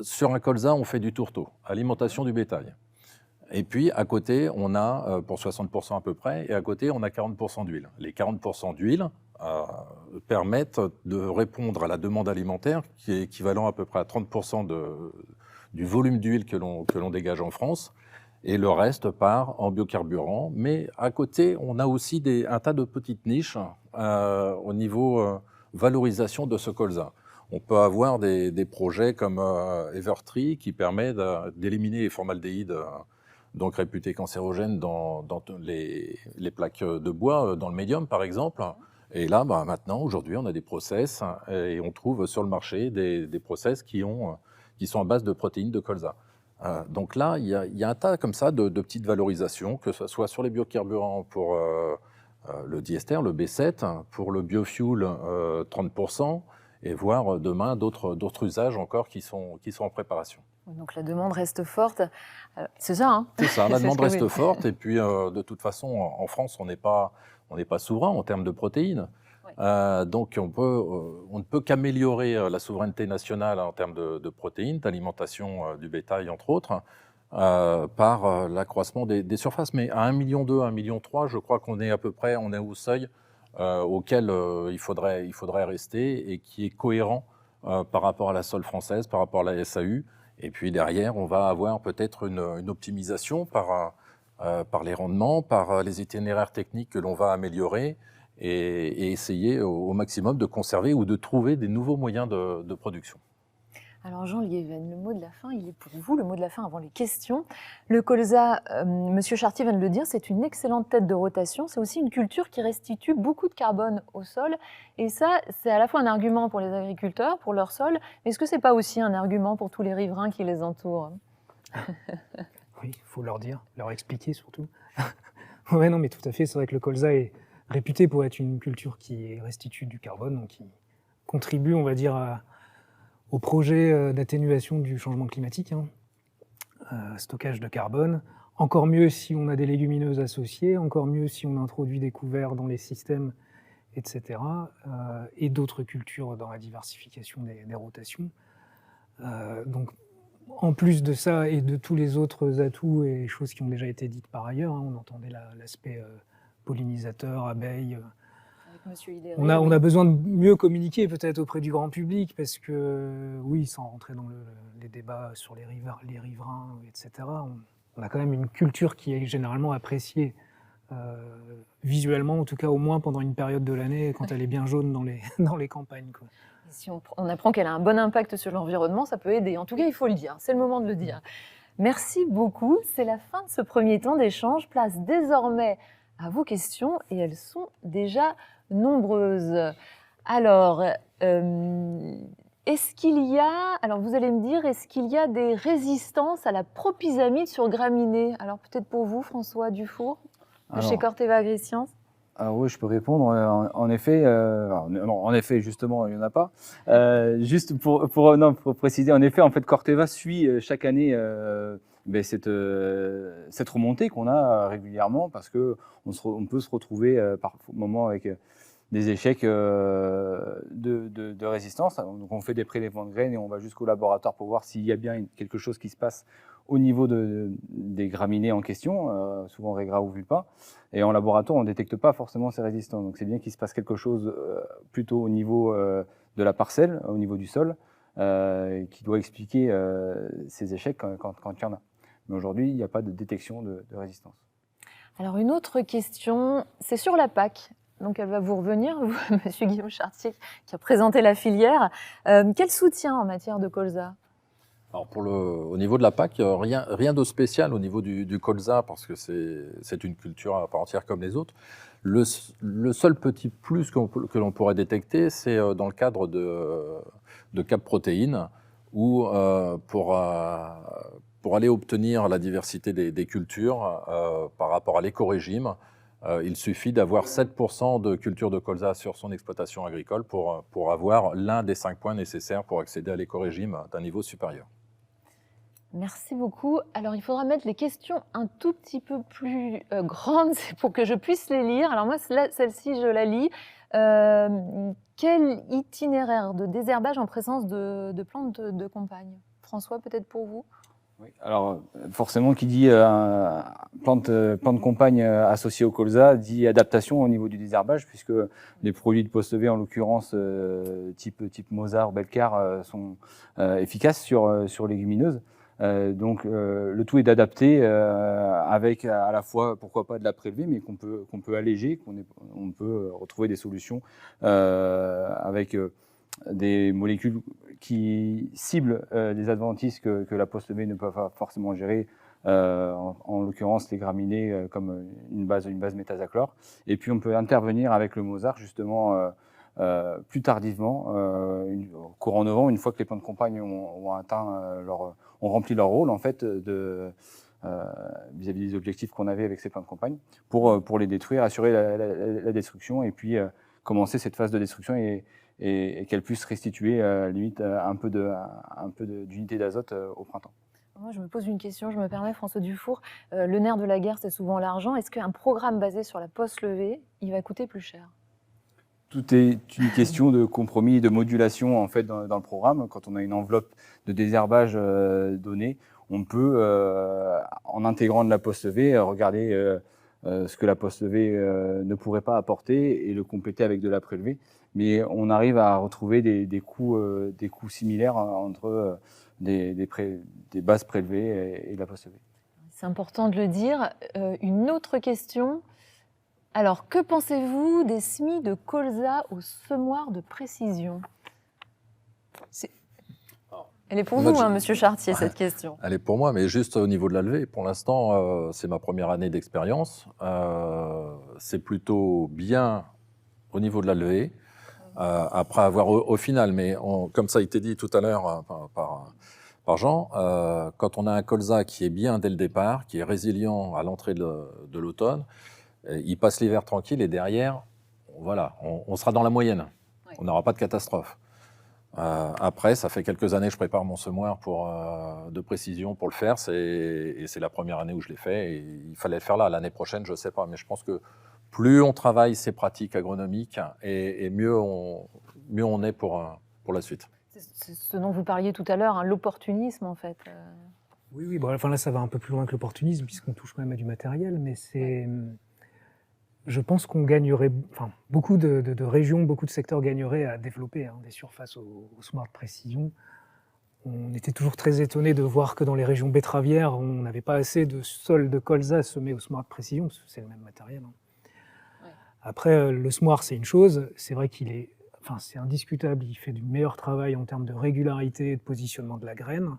sur un colza, on fait du tourteau, alimentation du bétail. Et puis, à côté, on a, pour 60% à peu près, et à côté, on a 40% d'huile. Les 40% d'huile permettent de répondre à la demande alimentaire, qui est équivalent à peu près à 30% du volume d'huile que l'on dégage en France, et le reste part en biocarburant. Mais à côté, on a aussi un tas de petites niches au niveau valorisation de ce colza. On peut avoir des projets comme Evertree qui permet d'éliminer les formaldéhydes donc réputés cancérogènes dans les plaques de bois, dans le médium par exemple. Et là, maintenant, aujourd'hui, on a des process et on trouve sur le marché des process qui sont à base de protéines de colza. Donc là, il y a un tas comme ça de petites valorisations, que ce soit sur les biocarburants pour le diester, le B7, pour le biofuel 30%, et voire demain d'autres usages encore qui sont en préparation. Donc la demande reste forte. C'est ça, hein? C'est ça, la C'est demande ce que reste oui. forte. Et puis, de toute façon, en France, on n'est pas souverain en termes de protéines. Oui. Donc, on ne peut qu'améliorer la souveraineté nationale en termes de protéines, d'alimentation du bétail, entre autres, par l'accroissement des surfaces. Mais à 1,2 million, 1,3 million, je crois qu'on est à peu près, on est au seuil auquel il faudrait rester et qui est cohérent par rapport à la sole française, par rapport à la SAU. Et puis derrière, on va avoir peut-être une optimisation par les rendements, par les itinéraires techniques que l'on va améliorer et essayer au maximum de conserver ou de trouver des nouveaux moyens de production. Alors Jean Liéven, le mot de la fin, il est pour vous, le mot de la fin avant les questions. Le colza, Monsieur Chartier vient de le dire, c'est une excellente tête de rotation. C'est aussi une culture qui restitue beaucoup de carbone au sol. Et ça, c'est à la fois un argument pour les agriculteurs, pour leur sol, mais est-ce que c'est pas aussi un argument pour tous les riverains qui les entourent? Oui, il faut leur dire, leur expliquer surtout. Oui, non, mais tout à fait, c'est vrai que le colza est réputé pour être une culture qui restitue du carbone, donc qui contribue, on va dire, au projet d'atténuation du changement climatique, stockage de carbone. Encore mieux si on a des légumineuses associées, encore mieux si on introduit des couverts dans les systèmes, etc. Et d'autres cultures dans la diversification des rotations. Donc, en plus de ça et de tous les autres atouts et choses qui ont déjà été dites par ailleurs, on entendait l'aspect pollinisateur, abeilles. Monsieur Hideri, on a besoin de mieux communiquer peut-être auprès du grand public parce que, oui, sans rentrer dans les débats sur les riverains, etc., on a quand même une culture qui est généralement appréciée visuellement, en tout cas au moins pendant une période de l'année quand elle est bien jaune dans les campagnes, quoi. Si on apprend qu'elle a un bon impact sur l'environnement, ça peut aider. En tout cas, il faut le dire, c'est le moment de le dire. Merci beaucoup, c'est la fin de ce premier temps d'échange. Place désormais à vos questions et elles sont déjà nombreuses. Alors, Est-ce qu'il y a, alors vous allez me dire, est-ce qu'il y a des résistances à la propysamide sur graminées? Alors peut-être pour vous, François Dufour, de chez Corteva AgriScience. Alors oui, je peux répondre. En effet, non, en effet, justement, il n'y en a pas. Juste pour préciser, en effet, en fait, Corteva suit chaque année cette remontée qu'on a régulièrement parce que on peut se retrouver par moment avec des échecs de résistance. Donc on fait des prélèvements de graines et on va jusqu'au laboratoire pour voir s'il y a bien quelque chose qui se passe au niveau des graminées en question, souvent Regra ou Vulpa. Et en laboratoire, on ne détecte pas forcément ces résistants. Donc c'est bien qu'il se passe quelque chose plutôt au niveau de la parcelle, au niveau du sol, qui doit expliquer ces échecs quand il y en a. Mais aujourd'hui, il n'y a pas de détection de résistance. Alors une autre question, c'est sur la PAC. Donc elle va vous revenir, vous, Monsieur Guillaume Chartier, qui a présenté la filière. Quel soutien en matière de colza? Alors au niveau de la PAC, rien de spécial au niveau du colza, parce que c'est une culture à part entière comme les autres. Le seul petit plus que l'on pourrait détecter, c'est dans le cadre de Cap Protéines, où pour aller obtenir la diversité des cultures par rapport à l'éco-régime, il suffit d'avoir 7% de culture de colza sur son exploitation agricole pour avoir l'un des 5 points nécessaires pour accéder à l'éco-régime d'un niveau supérieur. Merci beaucoup. Alors, il faudra mettre les questions un tout petit peu plus grandes pour que je puisse les lire. Alors moi, celle-ci, je la lis. Quel itinéraire de désherbage en présence de plantes de compagne? François, peut-être pour vous? Oui, alors forcément, qui dit plante compagne associée au colza dit adaptation au niveau du désherbage, puisque les produits de post-levé, en l'occurrence type Mozart ou Belcar, sont efficaces sur légumineuses. Donc le tout est d'adapter avec à la fois, pourquoi pas, de la prélevée, mais qu'on peut alléger, on peut retrouver des solutions avec des molécules qui ciblent des adventices que la post-levée ne peut pas forcément gérer, en l'occurrence les graminées comme une base métazachlore. Et puis on peut intervenir avec le Mozart justement plus tardivement, courant novembre, une fois que les plantes de compagne ont rempli leur rôle en fait vis-à-vis des objectifs qu'on avait avec ces plantes de compagne, pour les détruire, assurer la destruction et puis commencer cette phase de destruction et qu'elle puisse restituer limite un peu d'unité d'azote au printemps. Moi, je me pose une question, je me permets, François Dufour. Le nerf de la guerre, c'est souvent l'argent. Est-ce qu'un programme basé sur la post-levée, il va coûter plus cher? Tout est une question de compromis et de modulation en fait dans le programme. Quand on a une enveloppe de désherbage donnée, on peut, en intégrant de la post-levée, regarder ce que la post-levée ne pourrait pas apporter et le compléter avec de la prélevée. Mais on arrive à retrouver des coûts similaires entre des bases prélevées et de la post-levée. C'est important de le dire. Une autre question. Alors, que pensez-vous des semis de colza au semoir de précision? Elle est pour vous, Monsieur Chartier, cette question. Elle est pour moi, mais juste au niveau de la levée. Pour l'instant, c'est ma première année d'expérience. C'est plutôt bien au niveau de la levée. Après avoir au final, mais comme ça a été dit tout à l'heure par Jean, quand on a un colza qui est bien dès le départ, qui est résilient à l'entrée de l'automne, il passe l'hiver tranquille et derrière, voilà, on sera dans la moyenne. Oui. On n'aura pas de catastrophe. Après, ça fait quelques années que je prépare mon semoir de précision pour le faire. Et c'est la première année où je l'ai fait. Et il fallait le faire là. L'année prochaine, je ne sais pas. Mais je pense que plus on travaille ces pratiques agronomiques, et mieux on est pour la suite. C'est ce dont vous parliez tout à l'heure, hein, l'opportunisme en fait. Oui, bon, enfin là ça va un peu plus loin que l'opportunisme puisqu'on touche quand même à du matériel, mais c'est... Je pense qu'on gagnerait, enfin beaucoup de régions, beaucoup de secteurs gagneraient à développer des surfaces au smart précision. On était toujours très étonnés de voir que dans les régions betteravières, on n'avait pas assez de sol de colza semé au smart précision, parce que c'est le même matériel. Ouais. Après, le smart, c'est une chose. C'est vrai qu'il est, enfin, c'est indiscutable. Il fait du meilleur travail en termes de régularité et de positionnement de la graine,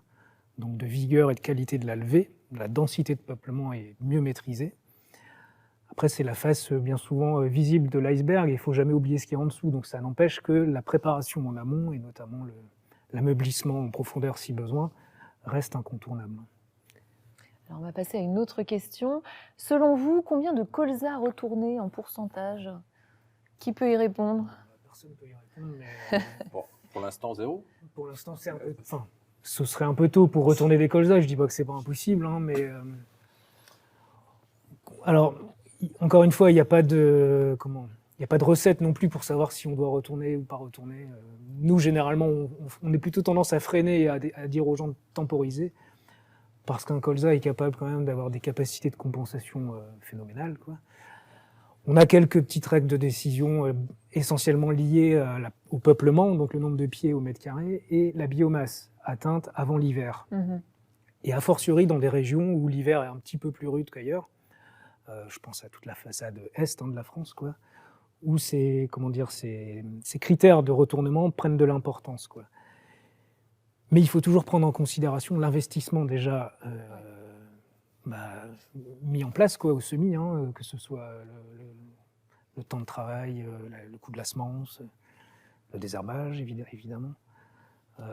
donc de vigueur et de qualité de la levée. La densité de peuplement est mieux maîtrisée. Après, c'est la face bien souvent visible de l'iceberg. Il ne faut jamais oublier ce qu'il y a en dessous. Donc ça n'empêche que la préparation en amont, et notamment L'ameublissement en profondeur, si besoin, reste incontournable. Alors on va passer à une autre question. Selon vous, combien de colza retournés en pourcentage? Qui peut y répondre? Personne ne peut y répondre, mais Pour l'instant, 0. pour l'instant, c'est un peu... Enfin, ce serait un peu tôt pour retourner des colzas. Je dis pas que c'est pas impossible, hein, mais alors encore une fois, il n'y a pas de recette non plus pour savoir si on doit retourner ou pas retourner. Nous, généralement, on est plutôt tendance à freiner et à dire aux gens de temporiser, parce qu'un colza est capable quand même d'avoir des capacités de compensation phénoménales, quoi. On a quelques petites règles de décision essentiellement liées au peuplement, donc le nombre de pieds au mètre carré, et la biomasse atteinte avant l'hiver. Et a fortiori dans des régions où l'hiver est un petit peu plus rude qu'ailleurs, je pense à toute la façade est de la France, quoi, où ces critères de retournement prennent de l'importance, quoi. Mais il faut toujours prendre en considération l'investissement déjà mis en place, quoi, au semis, hein, que ce soit le temps de travail, le coût de la semence, le désherbage, évidemment,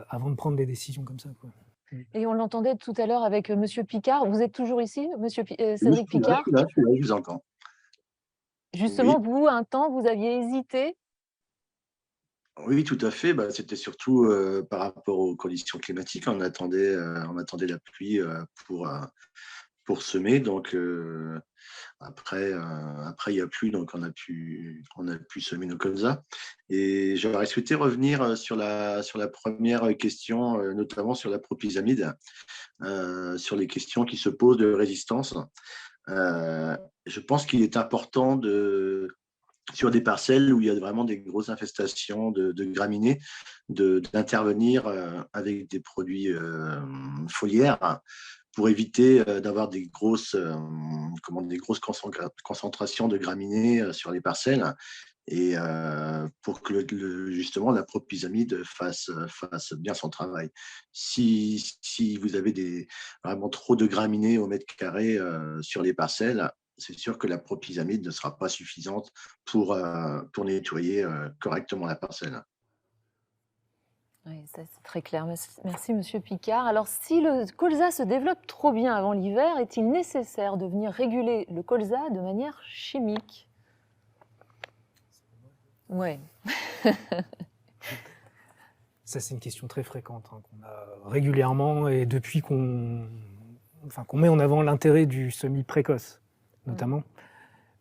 avant de prendre des décisions comme ça, quoi. Et on l'entendait tout à l'heure avec Monsieur Picard. Vous êtes toujours ici, Monsieur Oui, Cédric Picard? je suis là, je vous entends. Justement, vous, un temps, vous aviez hésité. Oui, tout à fait. Bah, c'était surtout par rapport aux conditions climatiques. On attendait la pluie pour semer. Donc après, il n'y a plus, donc on a pu semer nos colzas. Et j'aurais souhaité revenir sur la première question, notamment sur la propysamide, sur les questions qui se posent de résistance. Je pense qu'il est important sur des parcelles où il y a vraiment des grosses infestations de graminées, d'intervenir avec des produits foliaires pour éviter d'avoir des grosses concentrations de graminées sur les parcelles, et pour que justement la propysamide fasse bien son travail. Si vous avez vraiment trop de graminées au mètre carré sur les parcelles, c'est sûr que la propysamide ne sera pas suffisante pour nettoyer correctement la parcelle. Oui, ça, c'est très clair. Merci, Monsieur Picard. Alors, si le colza se développe trop bien avant l'hiver, est-il nécessaire de venir réguler le colza de manière chimique? Ouais. Ça, c'est une question très fréquente, hein, qu'on a régulièrement, et depuis qu'on met en avant l'intérêt du semis précoce, notamment.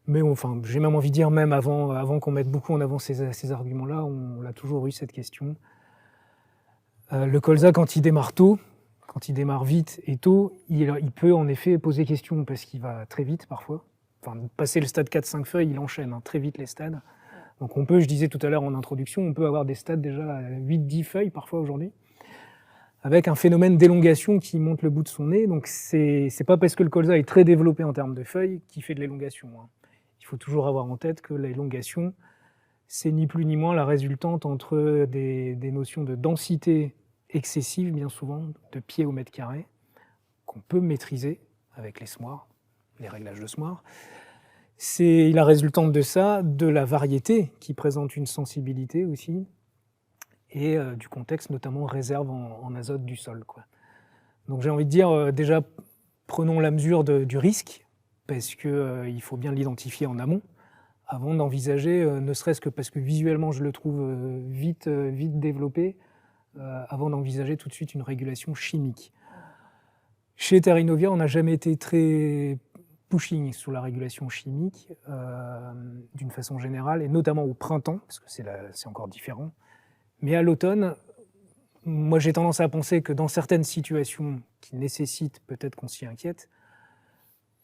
Mais j'ai même envie de dire, même avant qu'on mette beaucoup en avant ces arguments-là, on a toujours eu cette question. Le colza, quand il démarre tôt, quand il démarre vite et tôt, il peut en effet poser question, parce qu'il va très vite parfois. Passer le stade 4-5 feuilles, il enchaîne très vite les stades. Donc on peut, je disais tout à l'heure en introduction, on peut avoir des stades déjà à 8-10 feuilles parfois aujourd'hui, avec un phénomène d'élongation qui monte le bout de son nez. Donc c'est pas parce que le colza est très développé en termes de feuilles qu'il fait de l'élongation, hein. Il faut toujours avoir en tête que l'élongation, c'est ni plus ni moins la résultante entre des notions de densité excessive, bien souvent, de pieds au mètre carré, qu'on peut maîtriser avec les semoirs, les réglages de semoirs. C'est la résultante de ça, de la variété qui présente une sensibilité aussi, et du contexte, notamment réserve en azote du sol, quoi. Donc j'ai envie de dire, déjà, prenons la mesure du risque, parce qu'il faut bien l'identifier en amont, avant d'envisager, ne serait-ce que parce que visuellement je le trouve vite développé, avant d'envisager tout de suite une régulation chimique. Chez Terrinovia, on n'a jamais été très pushing sur la régulation chimique, d'une façon générale, et notamment au printemps, parce que c'est encore différent. Mais à l'automne, moi j'ai tendance à penser que dans certaines situations qui nécessitent peut-être qu'on s'y inquiète,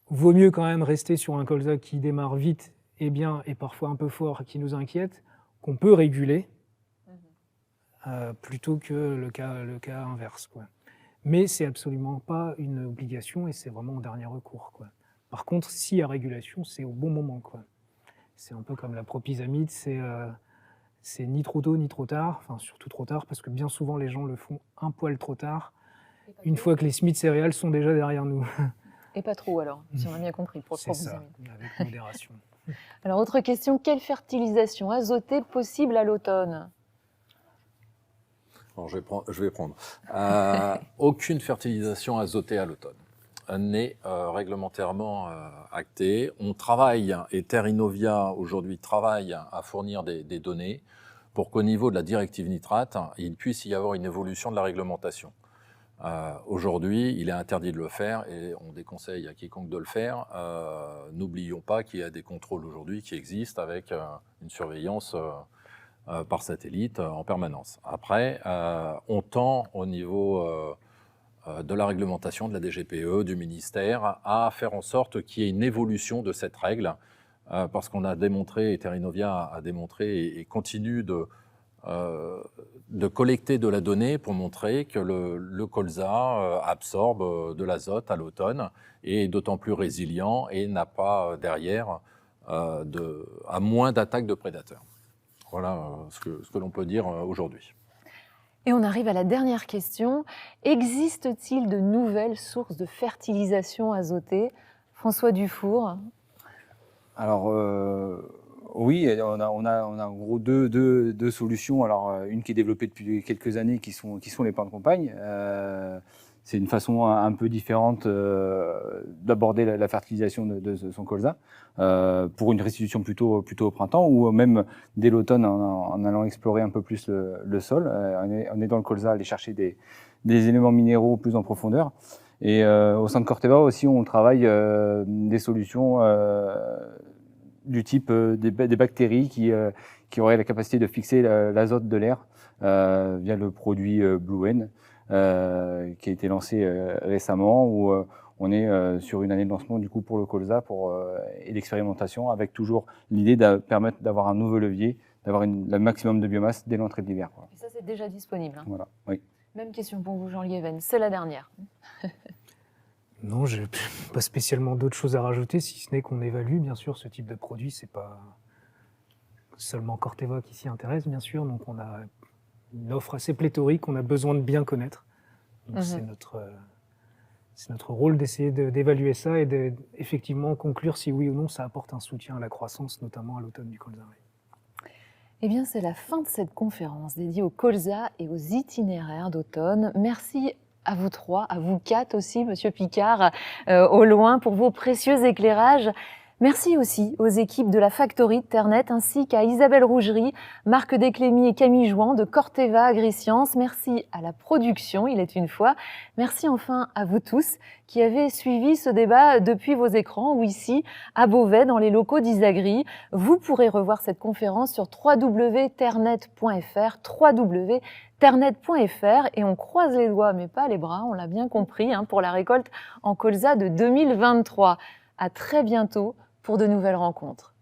vaut mieux quand même rester sur un colza qui démarre vite et bien, et parfois un peu fort, qui nous inquiète, qu'on peut réguler, plutôt que le cas inverse, quoi. Mais c'est absolument pas une obligation, et c'est vraiment en dernier recours, quoi. Par contre, s'il y a régulation, c'est au bon moment, quoi. C'est un peu comme la propysamide, c'est ni trop tôt ni trop tard, enfin surtout trop tard, parce que bien souvent les gens le font un poil trop tard, une fois que les semis de céréales sont déjà derrière nous. Et pas trop alors, si on a bien compris, pour C'est ça, avec modération. Alors, autre question, quelle fertilisation azotée possible à l'automne? Alors, je vais prendre. Aucune fertilisation azotée à l'automne n'est réglementairement actée. On travaille, et Terre Innovia aujourd'hui travaille à fournir des données pour qu'au niveau de la directive nitrate, il puisse y avoir une évolution de la réglementation. Aujourd'hui, il est interdit de le faire et on déconseille à quiconque de le faire. N'oublions pas qu'il y a des contrôles aujourd'hui qui existent avec une surveillance par satellite en permanence. Après, on tend au niveau de la réglementation de la DGPE, du ministère, à faire en sorte qu'il y ait une évolution de cette règle, parce qu'on a démontré, et Terre Innovia a démontré et continue de collecter de la donnée pour montrer que le colza absorbe de l'azote à l'automne et est d'autant plus résilient et n'a pas derrière à moins d'attaques de prédateurs. Voilà ce que l'on peut dire aujourd'hui. Et on arrive à la dernière question. Existe-t-il de nouvelles sources de fertilisation azotée? François Dufour. Alors, oui, on a en gros deux solutions. Alors, une qui est développée depuis quelques années, qui sont les pains de campagne. C'est une façon un peu différente d'aborder la fertilisation de son colza, pour une restitution plutôt au printemps, ou même dès l'automne en allant explorer un peu plus le sol, en aidant le colza à aller chercher des éléments minéraux plus en profondeur. Et au sein de Corteva aussi, on travaille des solutions du type des bactéries qui auraient la capacité de fixer l'azote de l'air via le produit Bluen, qui a été lancé récemment, où on est sur une année de lancement du coup pour le colza et l'expérimentation, avec toujours l'idée de permettre d'avoir un nouveau levier, d'avoir le maximum de biomasse dès l'entrée de l'hiver. Et ça, c'est déjà disponible. Voilà, oui. Même question pour vous, Jean Liéven. C'est la dernière. Non, je n'ai pas spécialement d'autres choses à rajouter, si ce n'est qu'on évalue, bien sûr, ce type de produit. Ce n'est pas seulement Corteva qui s'y intéresse, bien sûr. Donc, on a une offre assez pléthorique qu'on a besoin de bien connaître. Donc, c'est notre rôle d'essayer d'évaluer ça et d'effectivement conclure si oui ou non ça apporte un soutien à la croissance, notamment à l'automne du colza. Eh bien, c'est la fin de cette conférence dédiée au colza et aux itinéraires d'automne. Merci à vous trois, à vous quatre aussi, Monsieur Picard, au loin, pour vos précieux éclairages. Merci aussi aux équipes de la Factory de Ternet, ainsi qu'à Isabelle Rougerie, Marc Desclémy et Camille Jouan de Corteva AgriScience. Merci à la production, il est une fois. Merci enfin à vous tous qui avez suivi ce débat depuis vos écrans ou ici à Beauvais dans les locaux d'Isagri. Vous pourrez revoir cette conférence sur www.ternet.fr, www.ternet.fr, et on croise les doigts mais pas les bras, on l'a bien compris, pour la récolte en colza de 2023. À très bientôt pour de nouvelles rencontres.